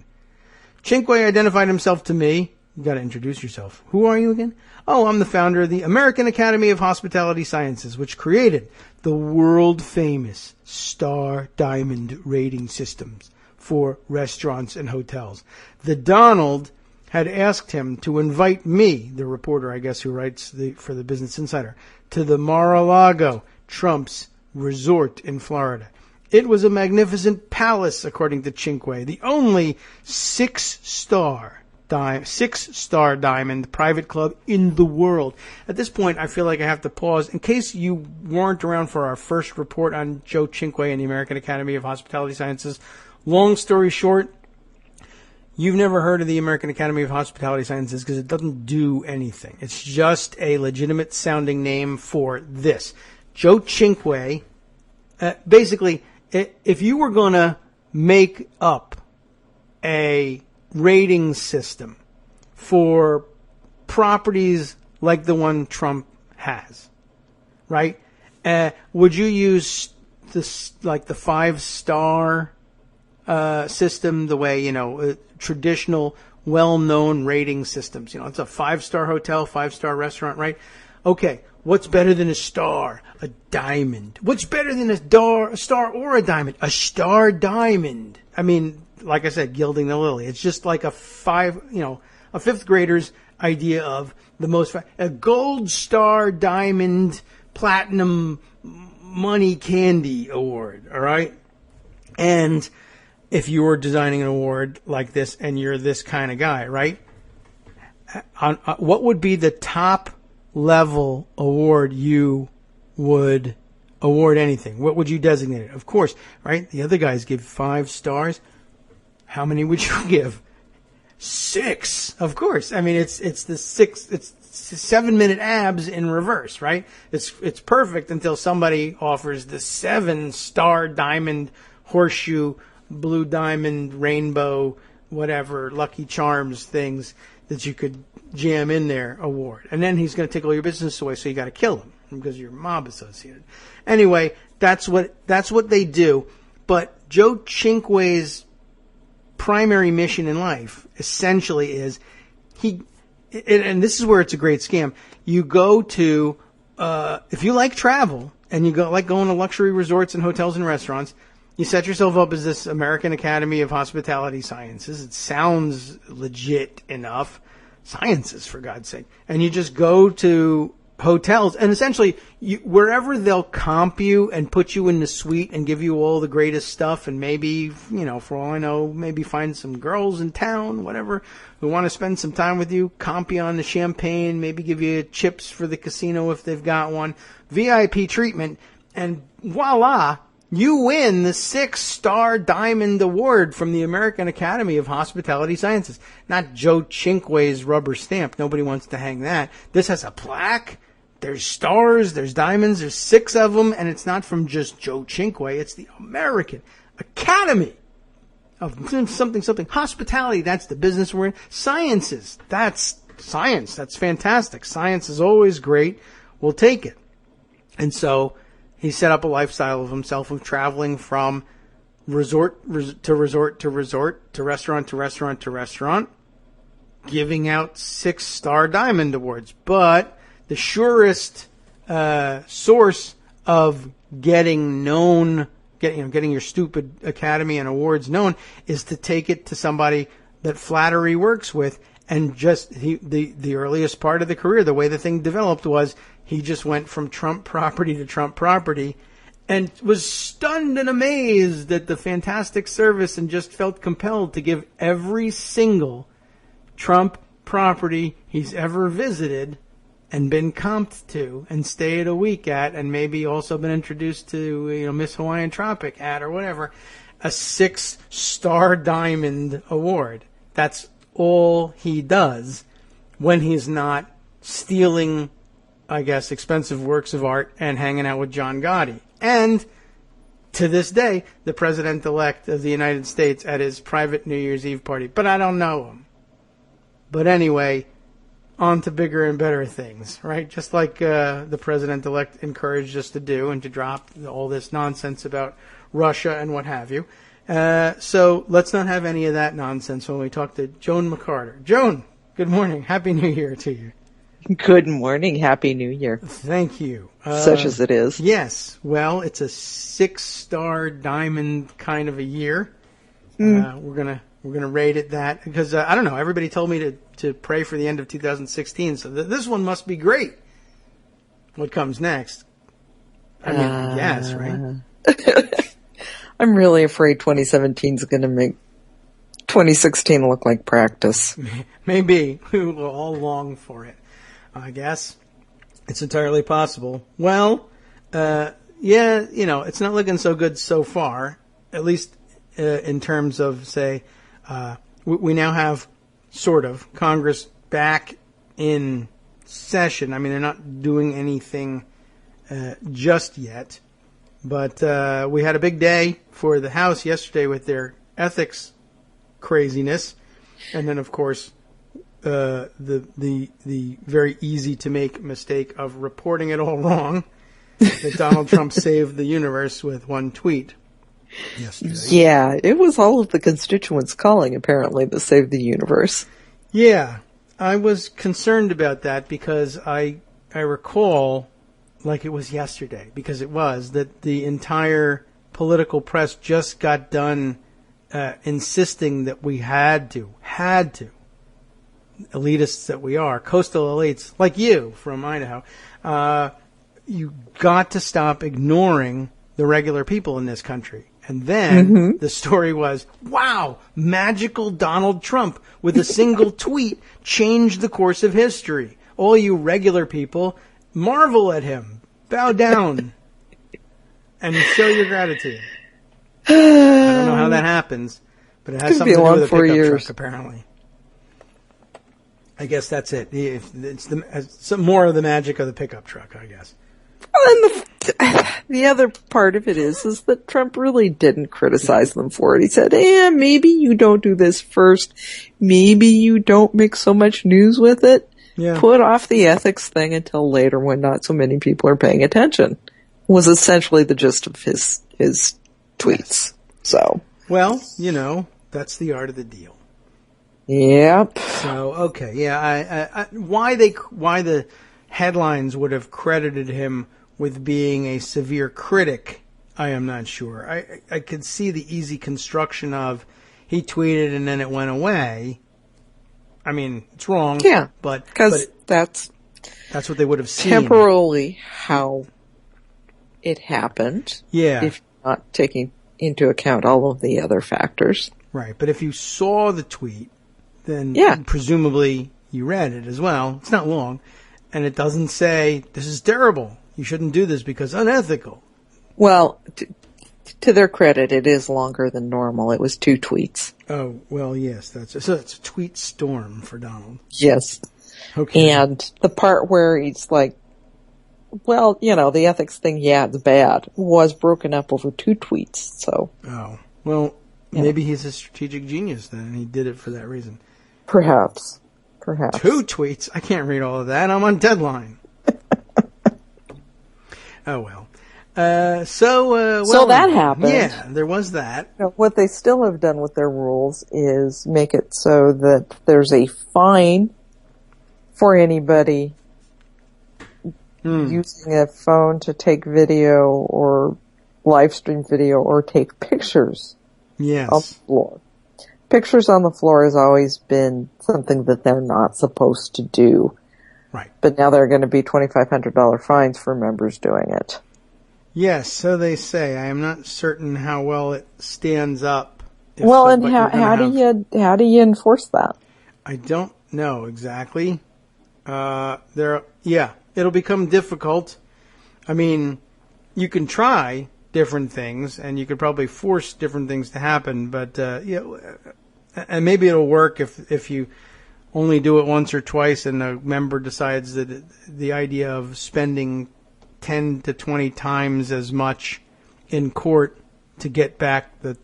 Cinque identified himself to me. You got to introduce yourself. Who are you again? Oh, I'm the founder of the American Academy of Hospitality Sciences, which created the world-famous Star Diamond rating systems for restaurants and hotels. The Donald had asked him to invite me, the reporter, I guess, who writes for the Business Insider, to the Mar-a-Lago, Trump's resort in Florida. It was a magnificent palace, according to Cinque, the only 6-star diamond private club in the world. At this point, I feel like I have to pause. In case you weren't around for our first report on Joe Cinque and the American Academy of Hospitality Sciences, long story short, you've never heard of the American Academy of Hospitality Sciences because it doesn't do anything. It's just a legitimate sounding name for this. Joe Cinque, basically, if you were going to make up a rating system for properties like the one Trump has, right? Would you use this like the 5-star system, the way traditional, well-known rating systems? It's a 5-star hotel, 5-star restaurant, right? Okay, what's better than a star? A diamond. What's better than a star or a diamond? A star diamond. I mean, like I said, gilding the lily. It's just like a fifth grader's idea of the most, a gold star diamond platinum money candy award, all right? And if you were designing an award like this and you're this kind of guy, right? What would be the top level award you would award anything? What would you designate it? Of course, right? The other guys give 5 stars. How many would you give? 6, of course. I mean, it's the 7-minute abs in reverse, right? It's perfect until somebody offers the 7-star diamond, horseshoe, blue diamond, rainbow, whatever, Lucky Charms things that you could jam in there award. And then he's going to take all your business away, so you got to kill him because you're mob associated. Anyway, that's what they do. But Joe Chinque's primary mission in life essentially is and this is where it's a great scam. You go to, if you like travel and you like going to luxury resorts and hotels and restaurants, you set yourself up as this American Academy of Hospitality Sciences. It sounds legit enough. Sciences, for God's sake. And you just go to hotels and essentially wherever they'll comp you and put you in the suite and give you all the greatest stuff and maybe, for all I know, maybe find some girls in town, whatever, who want to spend some time with you, comp you on the champagne, maybe give you chips for the casino if they've got one, VIP treatment, and voila, you win the 6-star diamond award from the American Academy of Hospitality Sciences. Not Joe Chinque's rubber stamp. Nobody wants to hang that. This has a plaque. There's stars. There's diamonds. There's 6 of them. And it's not from just Joe Chinque. It's the American Academy of something. Hospitality, that's the business we're in. Sciences, that's science. That's fantastic. Science is always great. We'll take it. And so he set up a lifestyle of himself of traveling from resort to resort to resort, to restaurant to restaurant to restaurant, giving out 6-star diamond awards. But the surest source of getting known, getting your stupid academy and awards known, is to take it to somebody that flattery works with. And just the earliest part of the career, the way the thing developed was he just went from Trump property to Trump property and was stunned and amazed at the fantastic service and just felt compelled to give every single Trump property he's ever visited and been comped to and stayed a week at and maybe also been introduced to, Miss Hawaiian Tropic at or whatever, a 6-star diamond award. That's all he does when he's not stealing, I guess, expensive works of art and hanging out with John Gotti. And to this day, the president-elect of the United States at his private New Year's Eve party. But I don't know him. But anyway, on to bigger and better things, right? Just like the president-elect encouraged us to do and to drop all this nonsense about Russia and what have you. So let's not have any of that nonsense when we talk to Joan McCarter. Joan, good morning. Happy New Year to you. Good morning. Happy New Year. Thank you. Such as it is. Yes. Well, it's a 6-star diamond kind of a year. We're gonna rate it that because I don't know. Everybody told me to pray for the end of 2016. So this one must be great. What comes next? I mean, yes, right? I'm really afraid 2017 is going to make 2016 look like practice. Maybe. We will all long for it, I guess. It's entirely possible. Well, yeah, it's not looking so good so far, at least in terms of, say, we now have sort of Congress back in session. I mean, they're not doing anything just yet. But we had a big day for the House yesterday with their ethics craziness. And then, of course, the very easy to make mistake of reporting it all wrong. That Donald Trump saved the universe with one tweet yesterday. Yeah, it was all of the constituents calling, apparently, that saved the universe. Yeah, I was concerned about that because I recall, like it was yesterday, because it was, that the entire political press just got done insisting that we had to, elitists that we are, coastal elites, like you from Idaho, you got to stop ignoring the regular people in this country. And then the story was, wow, magical Donald Trump with a single tweet changed the course of history. All you regular people, marvel at him, bow down, and show your gratitude. I don't know how that happens, but it has something to do with a pickup truck, apparently. I guess that's it. It's more of the magic of the pickup truck, I guess. Well, and the other part of it is that Trump really didn't criticize them for it. He said, maybe you don't do this first. Maybe you don't make so much news with it. Yeah. Put off the ethics thing until later when not so many people are paying attention. Was essentially the gist of his tweets. So. Well, that's the art of the deal. Yep. So, okay. Yeah. Why the headlines would have credited him with being a severe critic, I am not sure. I could see the easy construction of he tweeted and then it went away. I mean, it's wrong. Yeah, but that's what they would have seen. Temporarily how it happened. Yeah. If not taking into account all of the other factors. Right. But if you saw the tweet, then presumably you read it as well. It's not long. And it doesn't say, this is terrible. You shouldn't do this because unethical. Well, to their credit, it is longer than normal. It was 2 tweets. Oh, well, yes. So it's a tweet storm for Donald. Yes. Okay. And the part where he's like, well, the ethics thing, it's bad, was broken up over 2 tweets. So. Oh. Well, maybe he's a strategic genius then, and he did it for that reason. Perhaps. 2 tweets? I can't read all of that. I'm on deadline. Oh, well. So that happened. Yeah, there was that. What they still have done with their rules is make it so that there's a fine for anybody using a phone to take video or live stream video or take pictures on the floor. Pictures on the floor has always been something that they're not supposed to do. Right. But now there are going to be $2,500 fines for members doing it. Yes, so they say. I am not certain how well it stands up. How do you enforce that? I don't know exactly. It'll become difficult. I mean, you can try different things, and you could probably force different things to happen, but and maybe it'll work if you only do it once or twice, and a member decides that the idea of spending 10 to 20 times as much in court to get back the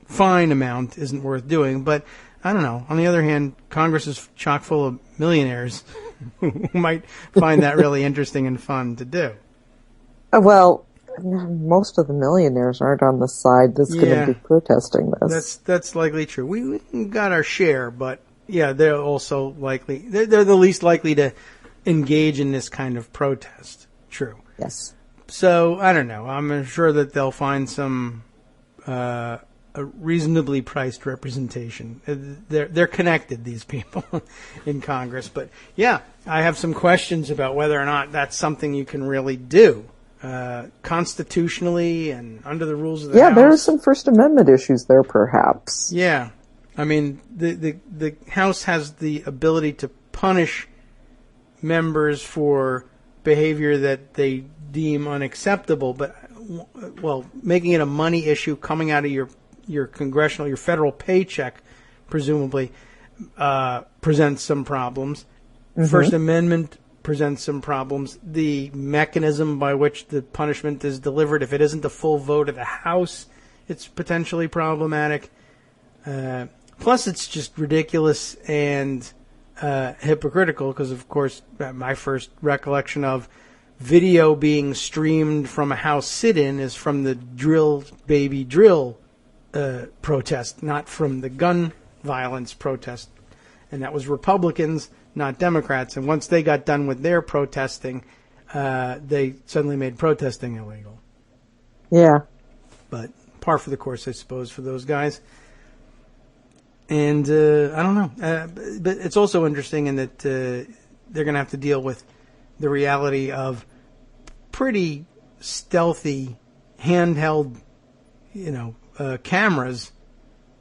fine amount isn't worth doing. But I don't know. On the other hand, Congress is chock full of millionaires who might find that really interesting and fun to do. Well, most of the millionaires aren't on the side that's going to be protesting this. That's likely true. We got our share, but they're also likely. They're the least likely to engage in this kind of protest. True. Yes. So I don't know. I'm sure that they'll find some a reasonably priced representation. They're connected, these people in Congress. But I have some questions about whether or not that's something you can really do constitutionally and under the rules of the House. Yeah, there are some First Amendment issues there, perhaps. Yeah, I mean the House has the ability to punish members for behavior that they deem unacceptable, but making it a money issue coming out of your federal paycheck, presumably, presents some problems. Mm-hmm. First Amendment presents some problems. The mechanism by which the punishment is delivered, if it isn't the full vote of the House, it's potentially problematic. Plus, it's just ridiculous and hypocritical because, of course, my first recollection of video being streamed from a House sit-in is from the drill baby drill protest, not from the gun violence protest. And that was Republicans, not Democrats. And once they got done with their protesting, they suddenly made protesting illegal. Yeah. But par for the course, I suppose, for those guys. And I don't know. But it's also interesting in that they're going to have to deal with the reality of pretty stealthy handheld, cameras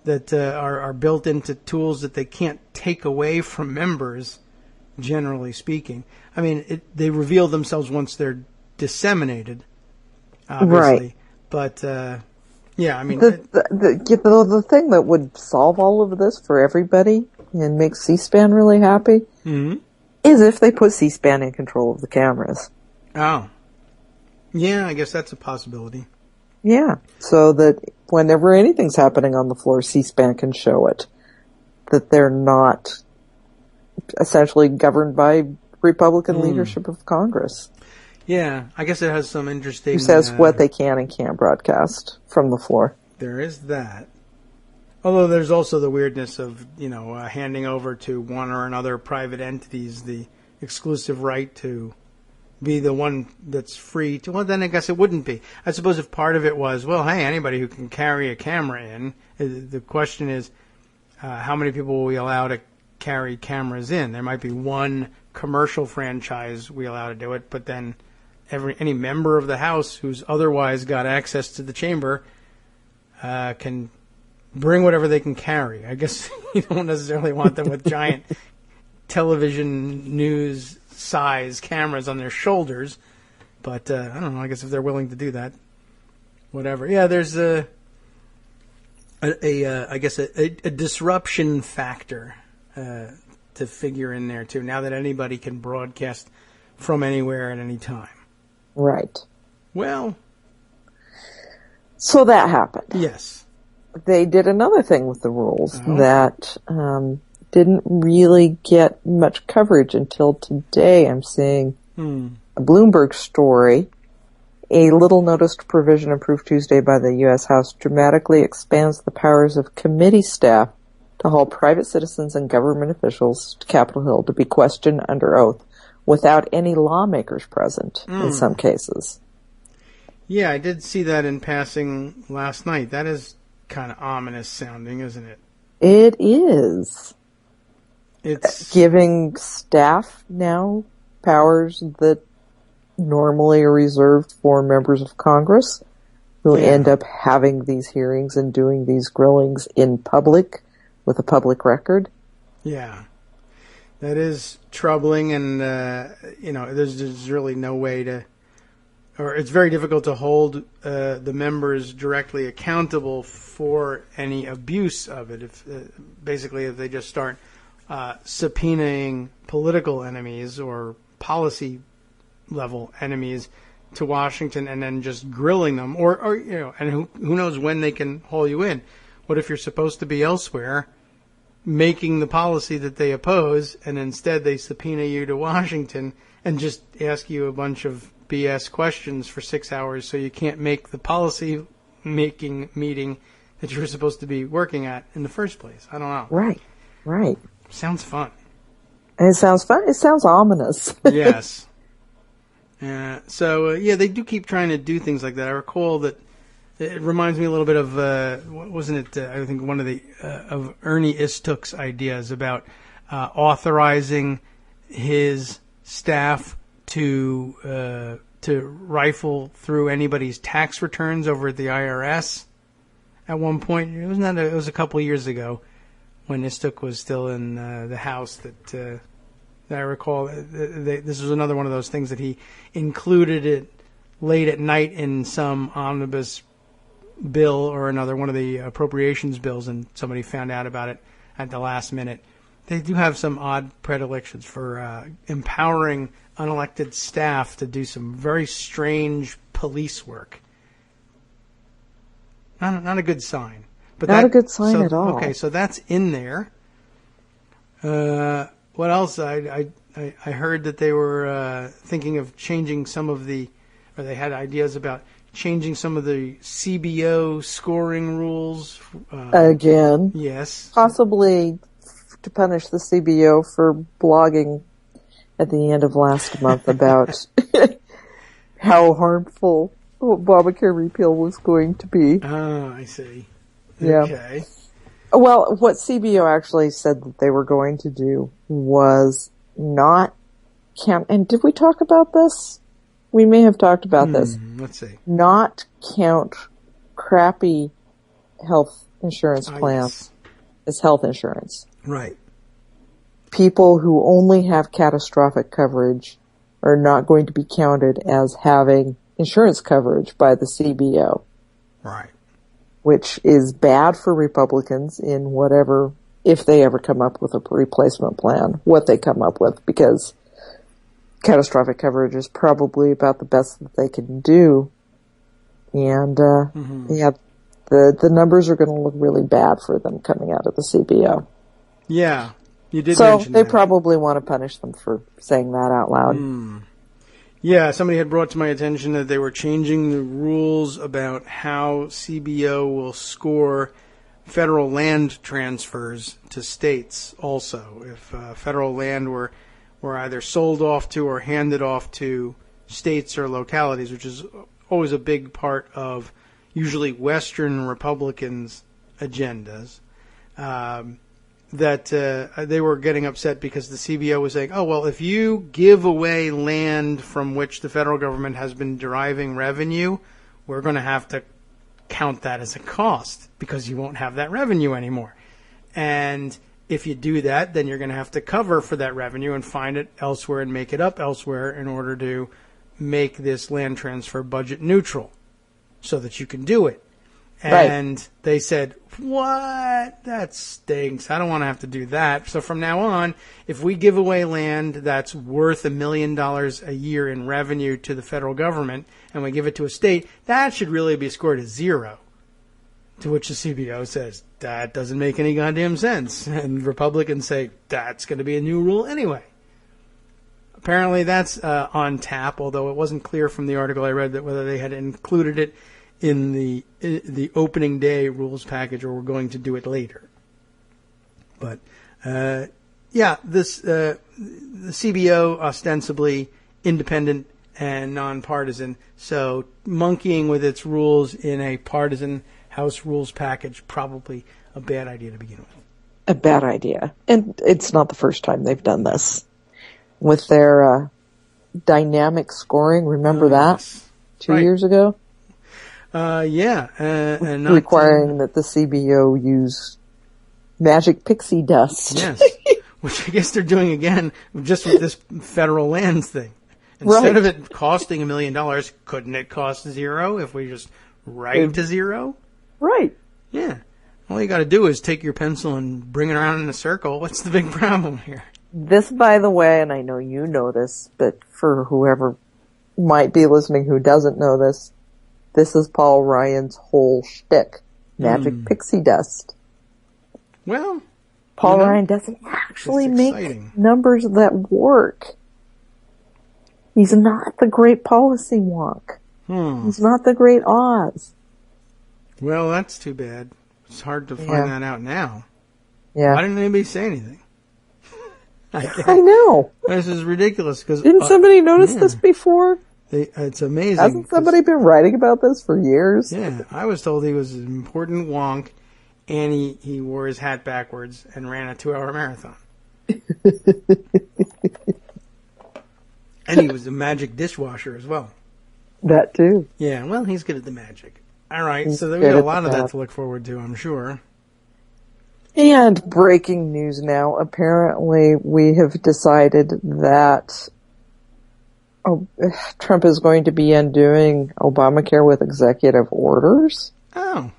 that are built into tools that they can't take away from members, generally speaking. I mean, they reveal themselves once they're disseminated, obviously. Right. But, yeah, I mean... The thing that would solve all of this for everybody and make C-SPAN really happy is if they put C-SPAN in control of the cameras. Oh. Yeah, I guess that's a possibility. Yeah, so that whenever anything's happening on the floor, C-SPAN can show it. That they're not essentially governed by Republican leadership of Congress. Yeah, I guess it has some interesting... Who says what they can and can't broadcast from the floor. There is that. Although there's also the weirdness of, handing over to one or another private entities the exclusive right to be the one that's free to... Well, then I guess it wouldn't be. I suppose if part of it was, well, hey, anybody who can carry a camera in, the question is, how many people will we allow to carry cameras in? There might be one commercial franchise we allow to do it, but then any member of the House who's otherwise got access to the chamber can bring whatever they can carry. I guess you don't necessarily want them with giant television news size cameras on their shoulders, but I don't know. I guess if they're willing to do that, whatever. Yeah, there's I guess a disruption factor to figure in there too. Now that anybody can broadcast from anywhere at any time. Right. Well, so that happened. Yes. They did another thing with the rules that didn't really get much coverage until today. I'm seeing a Bloomberg story. A little noticed provision approved Tuesday by the U.S. House dramatically expands the powers of committee staff to haul private citizens and government officials to Capitol Hill to be questioned under oath without any lawmakers present in some cases. Yeah, I did see that in passing last night. That is kind of ominous sounding, isn't it? It is. It's giving staff now powers that normally are reserved for members of Congress who end up having these hearings and doing these grillings in public with a public record. Yeah. That is troubling, and, there's really no way to, or it's very difficult to hold the members directly accountable for any abuse of it. If they just start subpoenaing political enemies or policy level enemies to Washington and then just grilling them, or and who knows when they can haul you in. What if you're supposed to be elsewhere making the policy that they oppose, and instead they subpoena you to Washington and just ask you a bunch of BS questions for 6 hours so you can't make the policy making meeting that you were supposed to be working at in the first place? I don't know. Right. Sounds fun. It sounds fun. It sounds ominous. Yes. So they do keep trying to do things like that. I recall that it reminds me a little bit of, wasn't it, I think one of the, of Ernie Istuk's ideas about authorizing his staff to rifle through anybody's tax returns over at the IRS at one point. It was a couple of years ago when Istuk was still in the House that I recall. This was another one of those things that he included it late at night in some omnibus bill or another, one of the appropriations bills, and somebody found out about it at the last minute. They do have some odd predilections for empowering unelected staff to do some very strange police work. Not a good sign. But not a good sign at all. Okay, so that's in there. What What else? I heard that they were thinking of changing some of or they had ideas about changing some of the CBO scoring rules. Again. Yes. Possibly to punish the CBO for blogging at the end of last month about how harmful Obamacare repeal was going to be. Oh, I see. Yeah. Okay. Well, what CBO actually said that they were going to do was not count, and did we talk about this? We may have talked about this. Let's see. Not count crappy health insurance plans as health insurance. Right. People who only have catastrophic coverage are not going to be counted as having insurance coverage by the CBO. Right. Which is bad for Republicans in whatever, if they ever come up with a replacement plan, what they come up with, because catastrophic coverage is probably about the best that they can do. And, the numbers are going to look really bad for them coming out of the CBO. Yeah, you did mention mention that. So they that. probably want to punish them for saying that out loud. Yeah, somebody had brought to my attention that they were changing the rules about how CBO will score federal land transfers to states also. If federal land were either sold off to or handed off to states or localities, which is always a big part of usually Western Republicans' agendas, that they were getting upset because the CBO was saying, oh, well, if you give away land from which the federal government has been deriving revenue, we're going to have to count that as a cost because you won't have that revenue anymore. And if you do that, then you're going to have to cover for that revenue and find it elsewhere and make it up elsewhere in order to make this land transfer budget neutral so that you can do it. And they said, what? That stinks. I don't want to have to do that. So from now on, if we give away land that's worth $1 million a year in revenue to the federal government and we give it to a state, that should really be scored as zero. To which the CBO says, that doesn't make any goddamn sense. And Republicans say, that's going to be a new rule anyway. Apparently that's on tap, although it wasn't clear from the article I read that whether they had included it in the opening day rules package or were going to do it later. But, the CBO ostensibly independent and nonpartisan, so monkeying with its rules in a partisan House rules package, probably a bad idea to begin with. A bad idea. And it's not the first time they've done this. With their dynamic scoring, remember that? Yes. 2 years ago? And not requiring that the CBO use magic pixie dust. Yes, which I guess they're doing again just with this federal lands thing. Instead of it costing $1 million, couldn't it cost zero if we just write to zero? Right. Yeah. All you got to do is take your pencil and bring it around in a circle. What's the big problem here? This, by the way, and I know you know this, but for whoever might be listening who doesn't know this, this is Paul Ryan's whole shtick. Magic pixie dust. Well, Paul Ryan doesn't actually make numbers that work. He's not the great policy wonk. He's not the great Oz. Well, that's too bad. It's hard to find that out now. Yeah. Why didn't anybody say anything? I know. This is ridiculous. Didn't somebody notice this before? It's amazing. Hasn't somebody been writing about this for years? Yeah, I was told he was an important wonk, and he wore his hat backwards and ran a 2-hour marathon. And he was a magic dishwasher as well. That too. Yeah, well, he's good at the magic. All right, so we got a lot of that to look forward to, I'm sure. And breaking news now. Apparently, we have decided that Trump is going to be undoing Obamacare with executive orders. Oh.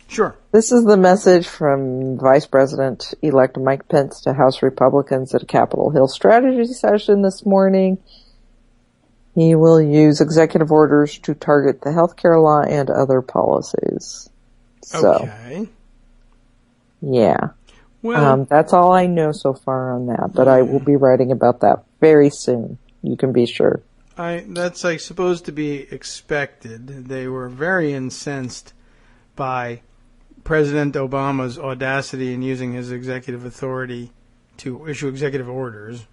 Sure. This is the message from Vice President-elect Mike Pence to House Republicans at a Capitol Hill strategy session this morning. He will use executive orders to target the healthcare law and other policies. So, okay. Yeah. Well, that's all I know so far on that, but I will be writing about that very soon. You can be sure. That's, I suppose, to be expected. They were very incensed by President Obama's audacity in using his executive authority to issue executive orders.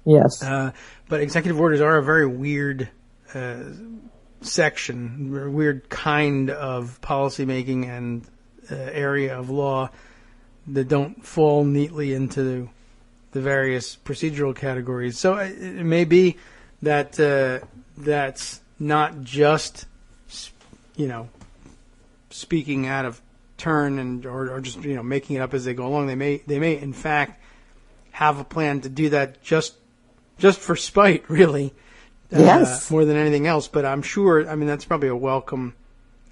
Yes. But executive orders are a very weird section, weird kind of policymaking and area of law that don't fall neatly into the various procedural categories. So it may be that that's not just, speaking out of turn and or just making it up as they go along. They may in fact have a plan to do that just for spite, really. Yes. More than anything else. But I'm sure. That's probably a welcome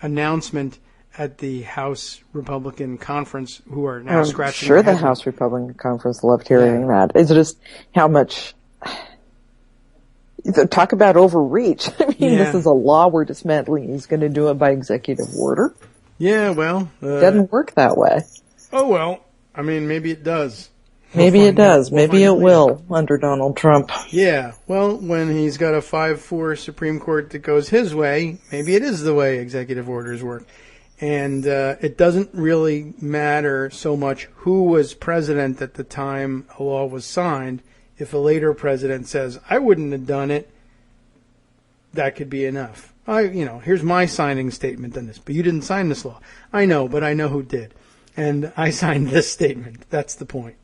announcement at the House Republican Conference, who are now scratching their heads. Sure, the House Republican Conference loved hearing that. It's just how much. Talk about overreach. This is a law we're dismantling. He's going to do it by executive order. Yeah, well. Doesn't work that way. Oh, well. Maybe it does. Maybe it does. Maybe it will under Donald Trump. Yeah. Well, when he's got a 5-4 Supreme Court that goes his way, maybe it is the way executive orders work. And it doesn't really matter so much who was president at the time a law was signed. If a later president says, I wouldn't have done it, that could be enough. Here's my signing statement on this, but you didn't sign this law. I know, but I know who did. And I signed this statement. That's the point.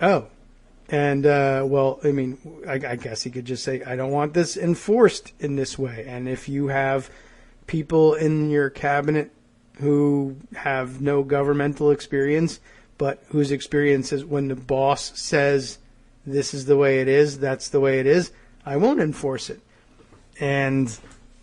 Oh. And, I guess he could just say, I don't want this enforced in this way. And if you have people in your cabinet who have no governmental experience, but whose experience is when the boss says this is the way it is, that's the way it is, I won't enforce it. And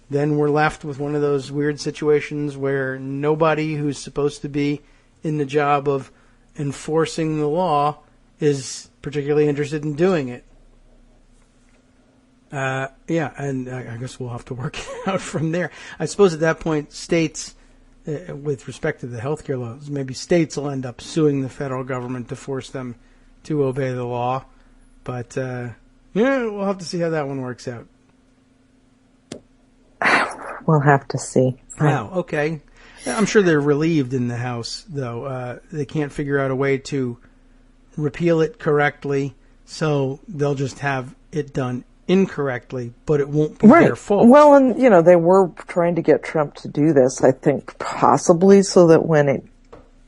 then we're left with one of those weird situations where nobody who's supposed to be in the job of enforcing the law is particularly interested in doing it. And I guess we'll have to work it out from there. I suppose at that point, states, with respect to the healthcare laws, maybe states will end up suing the federal government to force them to obey the law. But, we'll have to see how that one works out. We'll have to see. Wow, okay. I'm sure they're relieved in the House, though. They can't figure out a way to repeal it correctly, so they'll just have it done incorrectly, but it won't be their fault. Well, and, they were trying to get Trump to do this, I think, possibly so that when it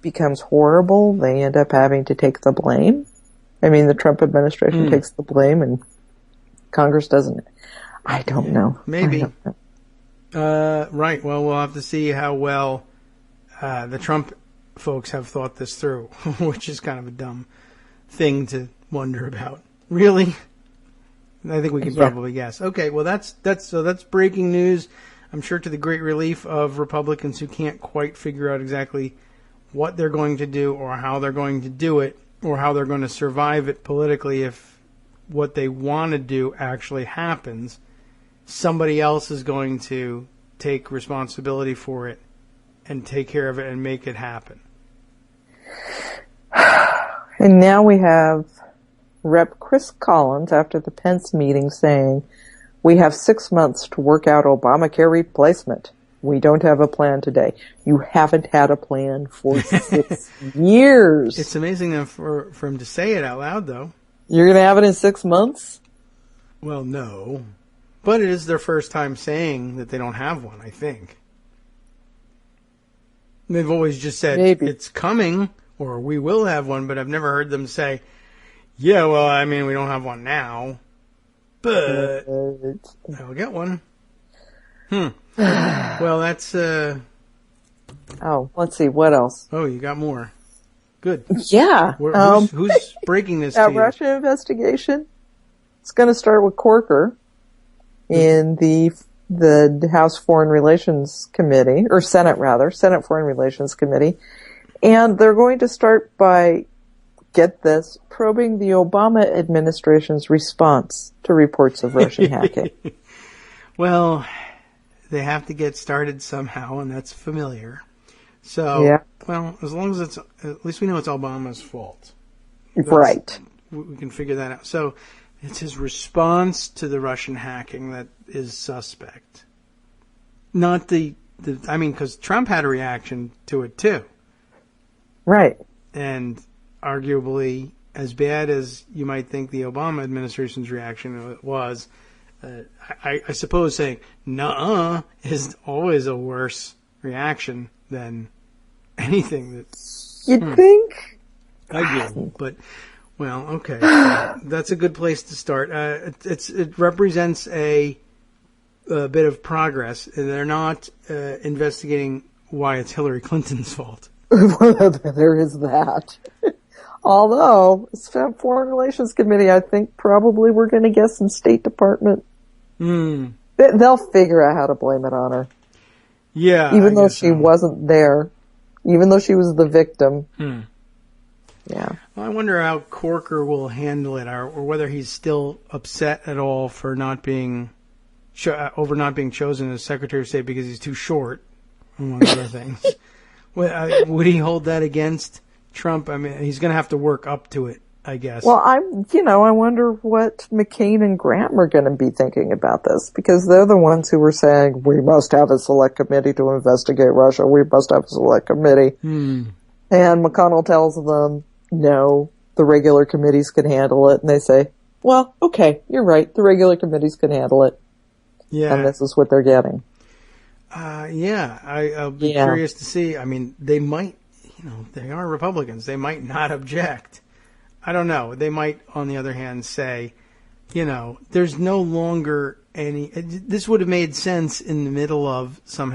becomes horrible, they end up having to take the blame. The Trump administration takes the blame and Congress doesn't. I don't know. Maybe. Right. Well, we'll have to see how well the Trump folks have thought this through, which is kind of a dumb thing to wonder about. Really? I think we can probably guess. Okay, well that's breaking news. I'm sure to the great relief of Republicans who can't quite figure out exactly what they're going to do or how they're going to do it or how they're going to survive it politically if what they want to do actually happens. Somebody else is going to take responsibility for it and take care of it and make it happen. And now we have Rep. Chris Collins after the Pence meeting saying, we have 6 months to work out Obamacare replacement. We don't have a plan today. You haven't had a plan for 6 years. It's amazing for him to say it out loud, though. You're going to have it in 6 months? Well, no. But it is their first time saying that they don't have one, I think. They've always just said, it's coming, or we will have one, but I've never heard them say, yeah, well, we don't have one now, but I'll get one. Well, that's... let's see, what else? Oh, you got more. Good. Yeah. Who's breaking this to you? Russia investigation. It's going to start with Corker in the House Foreign Relations Committee, or Senate Foreign Relations Committee. And they're going to start by, get this, probing the Obama administration's response to reports of Russian hacking. Well, they have to get started somehow, and that's familiar. So, yeah. well, as long as at least we know it's Obama's fault. Right. We can figure that out. So, it's his response to the Russian hacking that is suspect. Not because Trump had a reaction to it too. Right. And arguably, as bad as you might think the Obama administration's reaction was, I suppose saying "nuh-uh" is always a worse reaction than anything that you'd think. I do, but well, okay, so that's a good place to start. It represents a bit of progress. They're not investigating why it's Hillary Clinton's fault. There is that. Although, Foreign Relations Committee, I think probably we're going to get some State Department. They'll figure out how to blame it on her. Yeah. Even though she wasn't there. Even though she was the victim. Yeah. Well, I wonder how Corker will handle it, or whether he's still upset at all for not being chosen as Secretary of State because he's too short, among other things. Would he hold that against Trump? I mean, he's going to have to work up to it, I guess. Well, I wonder what McCain and Graham are going to be thinking about this, because they're the ones who were saying, we must have a select committee to investigate Russia. We must have a select committee. And McConnell tells them, no, the regular committees can handle it. And they say, well, okay, you're right. The regular committees can handle it. Yeah. And this is what they're getting. I'll be curious to see. I mean, they might, they are Republicans. They might not object. I don't know. They might, on the other hand, say, there's no longer any. This would have made sense in the middle of an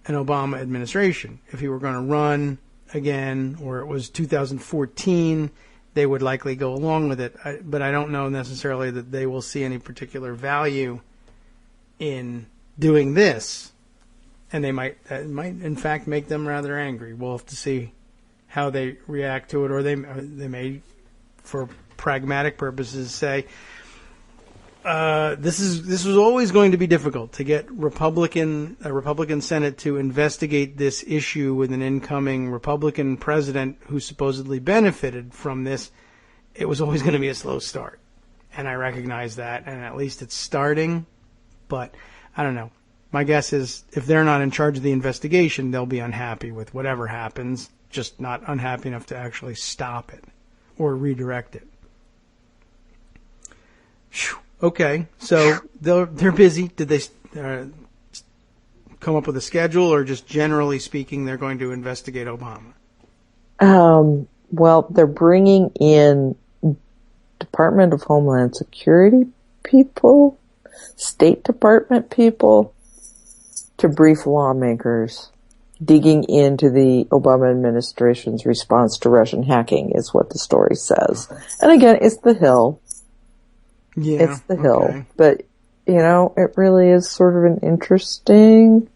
Obama administration. If he were going to run again, or it was 2014, they would likely go along with it. But I don't know necessarily that they will see any particular value in doing this, and that might in fact make them rather angry. We'll have to see how they react to it, or they may, for pragmatic purposes, say this was always going to be difficult to get a Republican Senate to investigate this issue with an incoming Republican president who supposedly benefited from this. It was always going to be a slow start, and I recognize that, and at least it's starting. But I don't know. My guess is if they're not in charge of the investigation, they'll be unhappy with whatever happens, just not unhappy enough to actually stop it or redirect it. Okay, so they're busy. Did they come up with a schedule, or just generally speaking, they're going to investigate Obama? Well, they're bringing in Department of Homeland Security people, State Department people, to brief lawmakers. Digging into the Obama administration's response to Russian hacking is what the story says. And again, it's the Hill. Yeah, it's the Hill. But, it really is sort of an interesting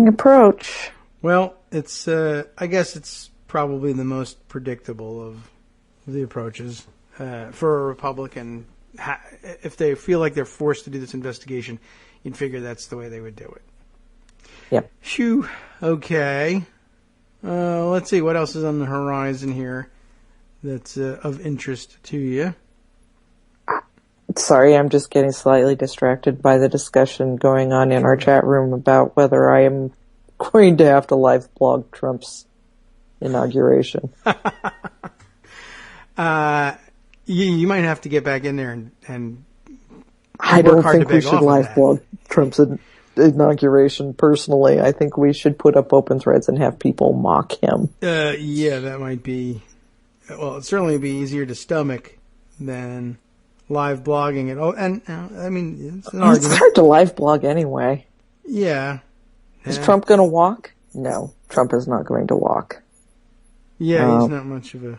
approach. Well, it's, I guess it's probably the most predictable of the approaches. For a Republican, if they feel like they're forced to do this investigation, you'd figure that's the way they would do it. Yep. Phew. Okay. Let's see what else is on the horizon here that's of interest to you. Sorry, I'm just getting slightly distracted by the discussion going on in our chat room about whether I am going to have to live blog Trump's inauguration. You might have to get back in there and I don't think we should live blog Trump's inauguration personally. I think we should put up open threads and have people mock him. Yeah, that might be. Well, it'd certainly be easier to stomach than live blogging it. Oh, and I mean, it's an argument. It's hard to live blog anyway. Yeah. Is Trump going to walk? No, Trump is not going to walk. Yeah, he's not much of a.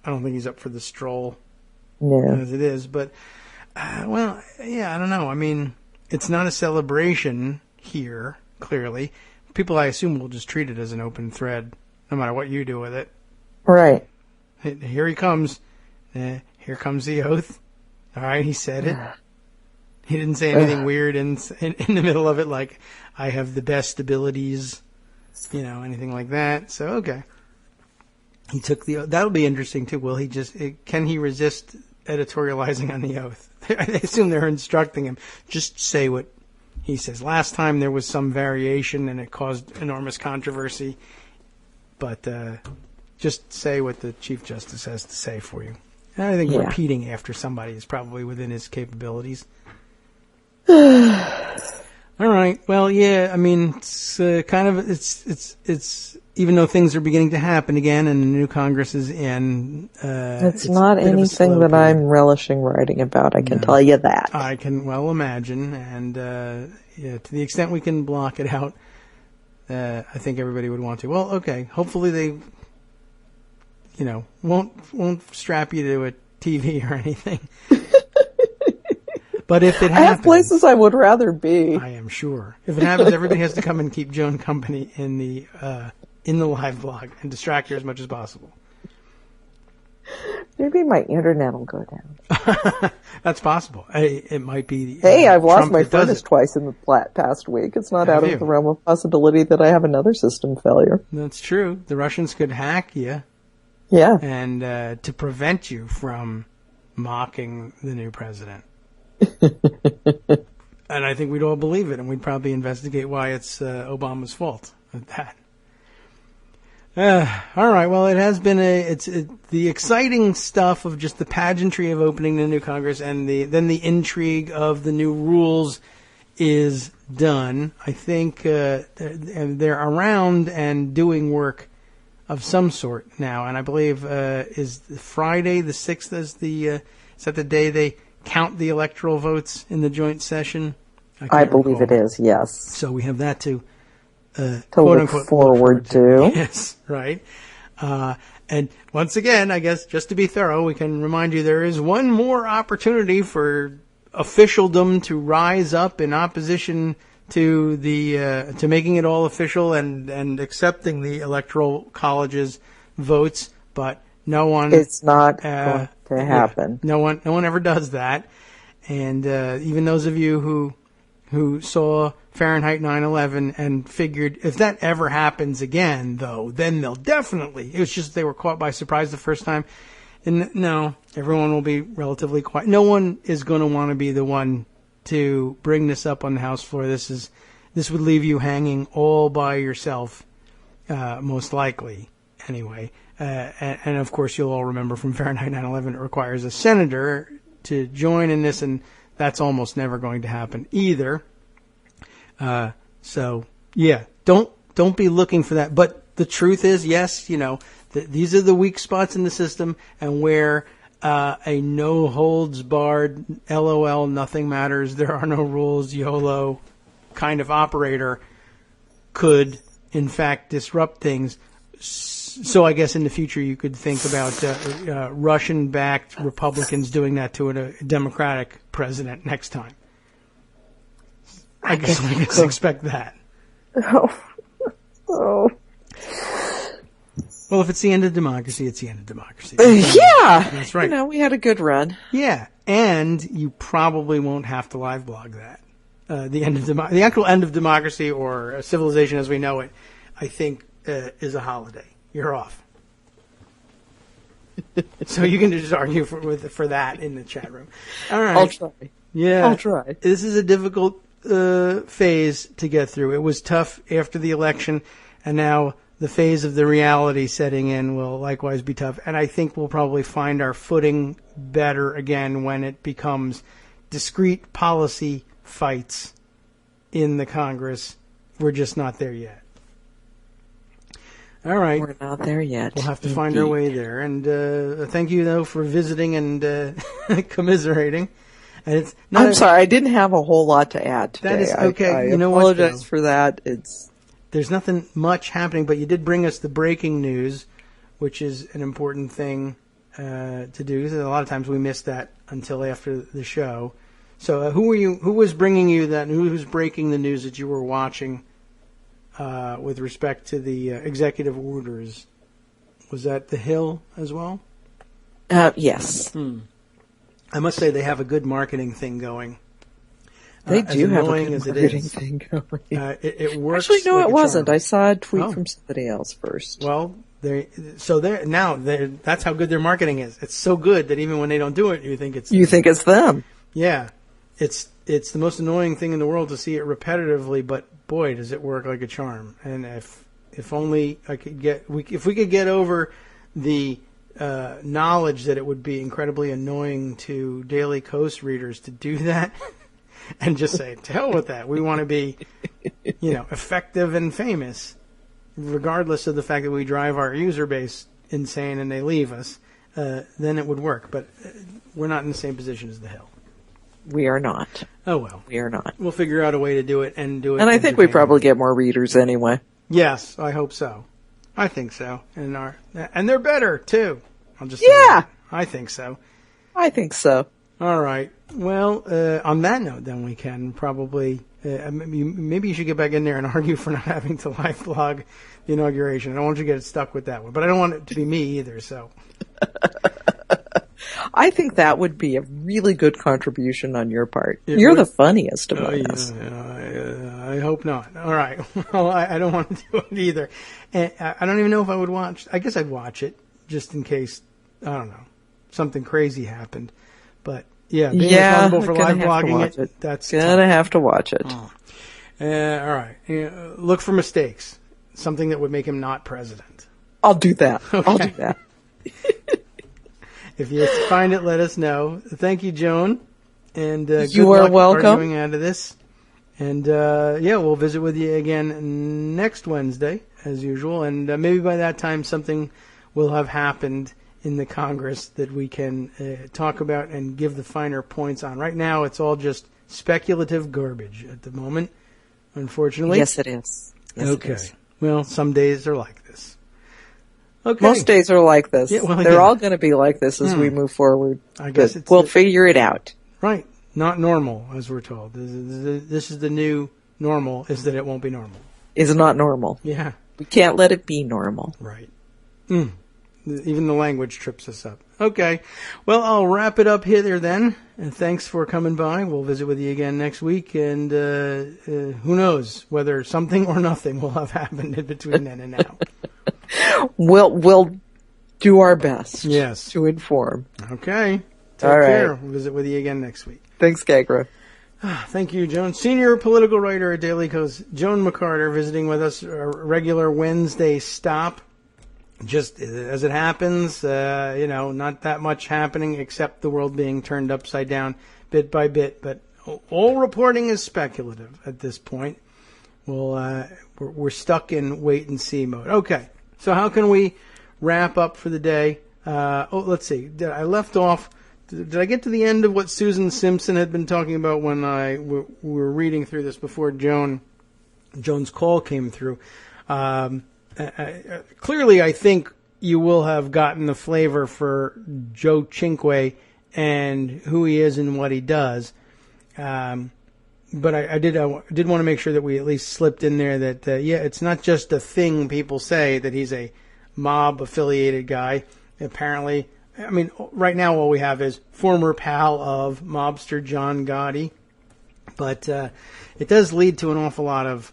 I don't think he's up for the stroll as it is. But, I don't know. I mean, it's not a celebration here, clearly. People, I assume, will just treat it as an open thread, no matter what you do with it. Right. Here he comes. Here comes the oath. All right, he said it. He didn't say anything weird in the middle of it, like, I have the best abilities, anything like that. So, okay. He took that'll be interesting too. Can he resist editorializing on the oath? I assume they're instructing him. Just say what he says. Last time there was some variation and it caused enormous controversy. But just say what the Chief Justice has to say for you. And I think repeating after somebody is probably within his capabilities. All right. Well, yeah. I mean, it's it's even though things are beginning to happen again and the new Congress is in. It's not anything that I'm relishing writing about. I can tell you that. I can well imagine, and to the extent we can block it out, I think everybody would want to. Well, okay. Hopefully they, won't strap you to a TV or anything. But if it happens, I have places I would rather be. I am sure. If it happens, everybody has to come and keep Joan company in the live blog and distract her as much as possible. Maybe my internet will go down. That's possible. It might be. Hey, I've lost my furnace twice in the past week. It's not out of the realm of possibility that I have another system failure. That's true. The Russians could hack you. Yeah. And to prevent you from mocking the new president. And I think we'd all believe it, and we'd probably investigate why it's Obama's fault at that. All right. Well, it has been the exciting stuff of just the pageantry of opening the new Congress, and then the intrigue of the new rules is done. I think they're around and doing work of some sort now, and I believe is Friday the 6th is that the day they count the electoral votes in the joint session? I believe it is, yes. So we have that to look forward to. Yes, right. And once again, I guess, just to be thorough, we can remind you there is one more opportunity for officialdom to rise up in opposition to to making it all official and accepting the electoral college's votes, but no one. It's not going to happen. No one ever does that. And even those of you who saw Fahrenheit 9/11 and figured if that ever happens again, though, then they'll definitely. It was just they were caught by surprise the first time. And no, everyone will be relatively quiet. No one is going to want to be the one to bring this up on the House floor. This would leave you hanging all by yourself, most likely, anyway. And of course, you'll all remember from Fahrenheit 9/11, it requires a senator to join in this, and that's almost never going to happen either. So yeah, don't be looking for that. But the truth is, yes, these are the weak spots in the system, and where a no holds barred, LOL, nothing matters, there are no rules, YOLO kind of operator could, in fact, disrupt things. So I guess in the future you could think about Russian-backed Republicans doing that to a Democratic president next time. I guess expect that. Oh. Well, if it's the end of democracy, it's the end of democracy. Yeah. That's right. We had a good run. Yeah. And you probably won't have to live blog that. The actual end of democracy or civilization as we know it, I think, is a holiday. You're off. So you can just argue for that in the chat room. All right. I'll try. Yeah. I'll try. This is a difficult phase to get through. It was tough after the election, and now the phase of the reality setting in will likewise be tough. And I think we'll probably find our footing better again when it becomes discrete policy fights in the Congress. We're just not there yet. All right. We're not there yet. We'll have to find our way there. And thank you, though, for visiting and commiserating. And it's not I'm sorry, I didn't have a whole lot to add today. That is okay. I you know apologize for that. There's nothing much happening, but you did bring us the breaking news, which is an important thing to do. A lot of times we miss that until after the show. So who was bringing you that? Who was breaking the news that you were watching with respect to the executive orders? Was that The Hill as well? Yes. I must say they have a good marketing thing going. They do have a good marketing thing going. It works. Actually, no, like it wasn't. charm. I saw a tweet from somebody else first. Well, that's how good their marketing is. It's so good that even when they don't do it, you think it's them. Yeah, it's the most annoying thing in the world to see it repetitively, but boy, does it work like a charm. And if only I could if we could get over the knowledge that it would be incredibly annoying to Daily Kos readers to do that, and just say, to hell with that. We want to be, effective and famous, regardless of the fact that we drive our user base insane and they leave us. Then it would work. But we're not in the same position as the Hill. We are not. Oh, well. We are not. We'll figure out a way to do it and do it. And I think we probably get more readers anyway. Yes, I hope so. I think so. And they're better, too. I'll just say that. I think so. I think so. All right. Well, on that note, then we can probably maybe you should get back in there and argue for not having to live blog the inauguration. I don't want you to get stuck with that one, but I don't want it to be me either. So, I think that would be a really good contribution on your part. You're the funniest among us. I hope not. All right. Well, I don't want to do it either. And I don't even know if I would watch. I guess I'd watch it just in case. I don't know, something crazy happened. But being responsible for live blogging it, that's gonna have to watch it. Oh. All right. Look for mistakes. Something that would make him not president. I'll do that. Okay. I'll do that. If you find it, let us know. Thank you, Joan. And you are welcome. Arguing out of this. And we'll visit with you again next Wednesday, as usual. And maybe by that time, something will have happened in the Congress that we can talk about and give the finer points on. Right now, it's all just speculative garbage at the moment, unfortunately. Yes, it is. Yes, okay. It is. Well, some days are like this. Okay. Most days are like this. Yeah, well, they're all going to be like this as we move forward. I guess we'll figure it out. Right. Not normal, as we're told. This is the new normal, is that it won't be normal. Is not normal. Yeah. We can't let it be normal. Right. Even the language trips us up. Okay. Well, I'll wrap it up here then. And thanks for coming by. We'll visit with you again next week. And who knows whether something or nothing will have happened in between then and now. We'll do our best. Yes. To inform. Okay. Take All care. right. We'll visit with you again next week. Thanks, Kagro. Thank you, Joan. Senior political writer at Daily Kos, Joan McCarter, visiting with us, a regular Wednesday stop. Just as it happens, not that much happening except the world being turned upside down bit by bit. But all reporting is speculative at this point. We're stuck in wait and see mode. Okay, so how can we wrap up for the day? Let's see. Did I get to the end of what Susan Simpson had been talking about when we were reading through this before Joan's call came through? Clearly, I think you will have gotten the flavor for Joe Chinque and who he is and what he does. But I did want to make sure that we at least slipped in there that, it's not just a thing people say that he's a mob-affiliated guy. Apparently, right now all we have is former pal of mobster John Gotti. But it does lead to an awful lot of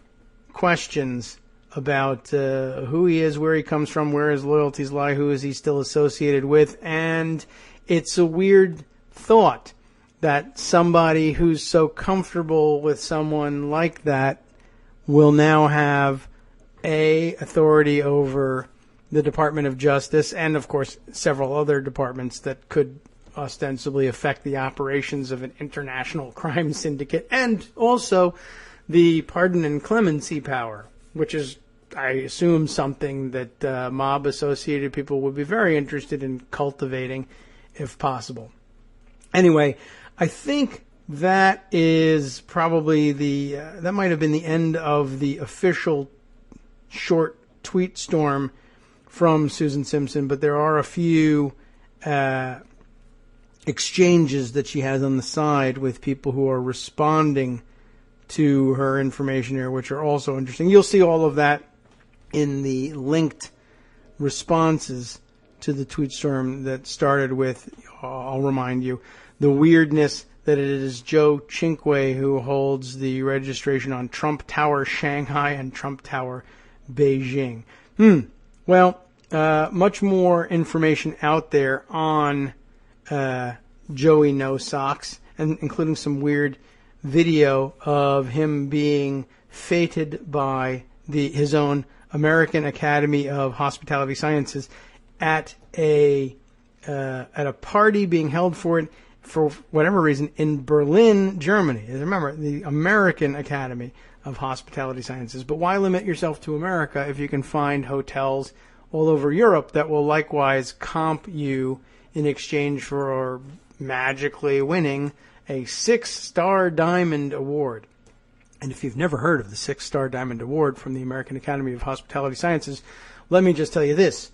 questions about who he is, where he comes from, where his loyalties lie, who is he still associated with. And it's a weird thought that somebody who's so comfortable with someone like that will now have authority over the Department of Justice and, of course, several other departments that could ostensibly affect the operations of an international crime syndicate, and also the pardon and clemency power, which is, I assume, something that mob-associated people would be very interested in cultivating if possible. Anyway, I think that is probably that might have been the end of the official short tweet storm from Susan Simpson, but there are a few exchanges that she has on the side with people who are responding to her information here, which are also interesting. You'll see all of that in the linked responses to the tweet storm that started with, I'll remind you, the weirdness that it is Joe Chinque who holds the registration on Trump Tower Shanghai and Trump Tower Beijing. Well, much more information out there on Joey No Socks, and including some weird video of him being feted by his own American Academy of Hospitality Sciences at a party being held for whatever reason in Berlin, Germany. Remember, the American Academy of Hospitality Sciences. But why limit yourself to America if you can find hotels all over Europe that will likewise comp you in exchange for magically winning a 6-star Diamond Award? And if you've never heard of the 6-star Diamond Award from the American Academy of Hospitality Sciences, let me just tell you this.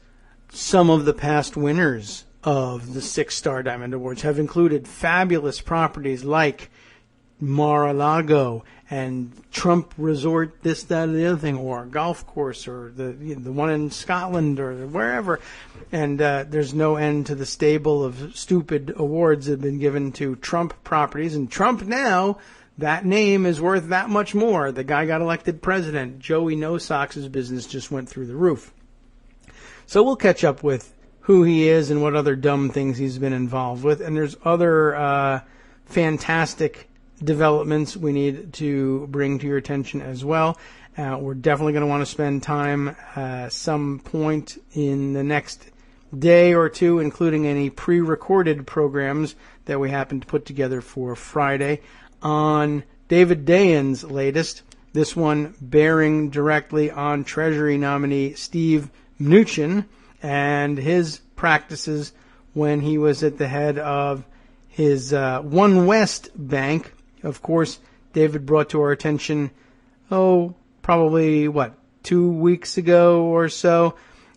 Some of the past winners of the 6-star Diamond Awards have included fabulous properties like Mar-a-Lago and Trump Resort, this, that, and the other thing, or a golf course, or the one in Scotland, or wherever. And there's no end to the stable of stupid awards that have been given to Trump properties. And Trump now, that name is worth that much more. The guy got elected president. Joey No Socks' business just went through the roof. So we'll catch up with who he is and what other dumb things he's been involved with. And there's other fantastic developments we need to bring to your attention as well. We're definitely going to want to spend time some point in the next day or two, including any pre-recorded programs that we happen to put together for Friday, on David Dayen's latest, this one bearing directly on Treasury nominee Steve Mnuchin and his practices when he was at the head of his One West Bank. Of course, David brought to our attention, probably, 2 weeks ago or so,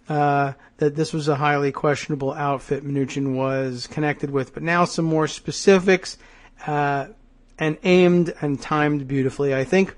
that this was a highly questionable outfit Mnuchin was connected with. But now some more specifics, and aimed and timed beautifully, I think,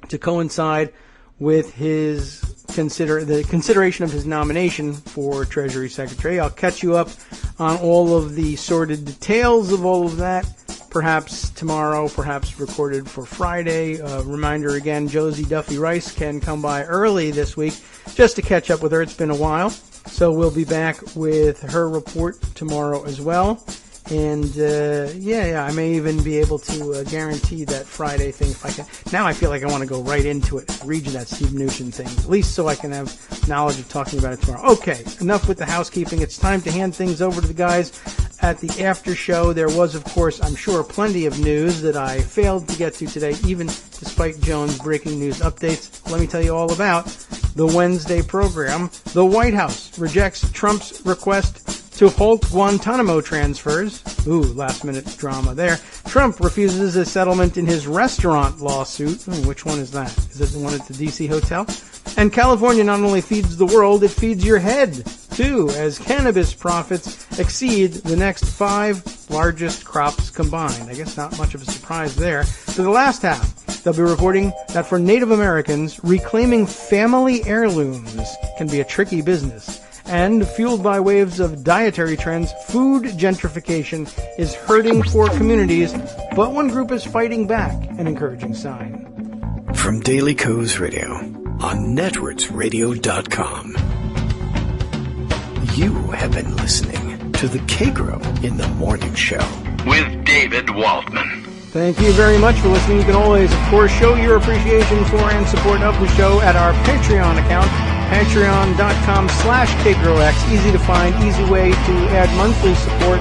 to coincide with his the consideration of his nomination for Treasury Secretary. I'll catch you up on all of the sordid details of all of that, perhaps tomorrow, perhaps recorded for Friday. Reminder again, Josie Duffy Rice can come by early this week just to catch up with her. It's been a while. So we'll be back with her report tomorrow as well. And, I may even be able to guarantee that Friday thing if I can. Now I feel like I want to go right into it, read you that Steve Mnuchin thing, at least so I can have knowledge of talking about it tomorrow. Okay, enough with the housekeeping. It's time to hand things over to the guys at the after show. There was, of course, I'm sure, plenty of news that I failed to get to today, even despite Jones' breaking news updates. Let me tell you all about the Wednesday program. The White House rejects Trump's request to halt Guantanamo transfers. Ooh, last-minute drama there. Trump refuses a settlement in his restaurant lawsuit. Which one is that? Is it the one at the D.C. hotel? And California not only feeds the world, it feeds your head, too, as cannabis profits exceed the next 5 largest crops combined. I guess not much of a surprise there. For the last half, they'll be reporting that for Native Americans, reclaiming family heirlooms can be a tricky business. And fueled by waves of dietary trends, food gentrification is hurting poor communities, but one group is fighting back, an encouraging sign. From Daily Kos Radio on netrootsradio.com, you have been listening to the Kagro in the Morning Show with David Waldman. Thank you very much for listening. You can always, of course, show your appreciation for and support of the show at our Patreon account, patreon.com/KagroX. Easy to find, easy way to add monthly support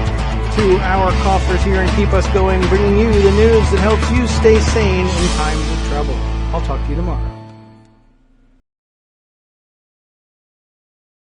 to our coffers here and keep us going, bringing you the news that helps you stay sane in times of trouble. I'll talk to you tomorrow.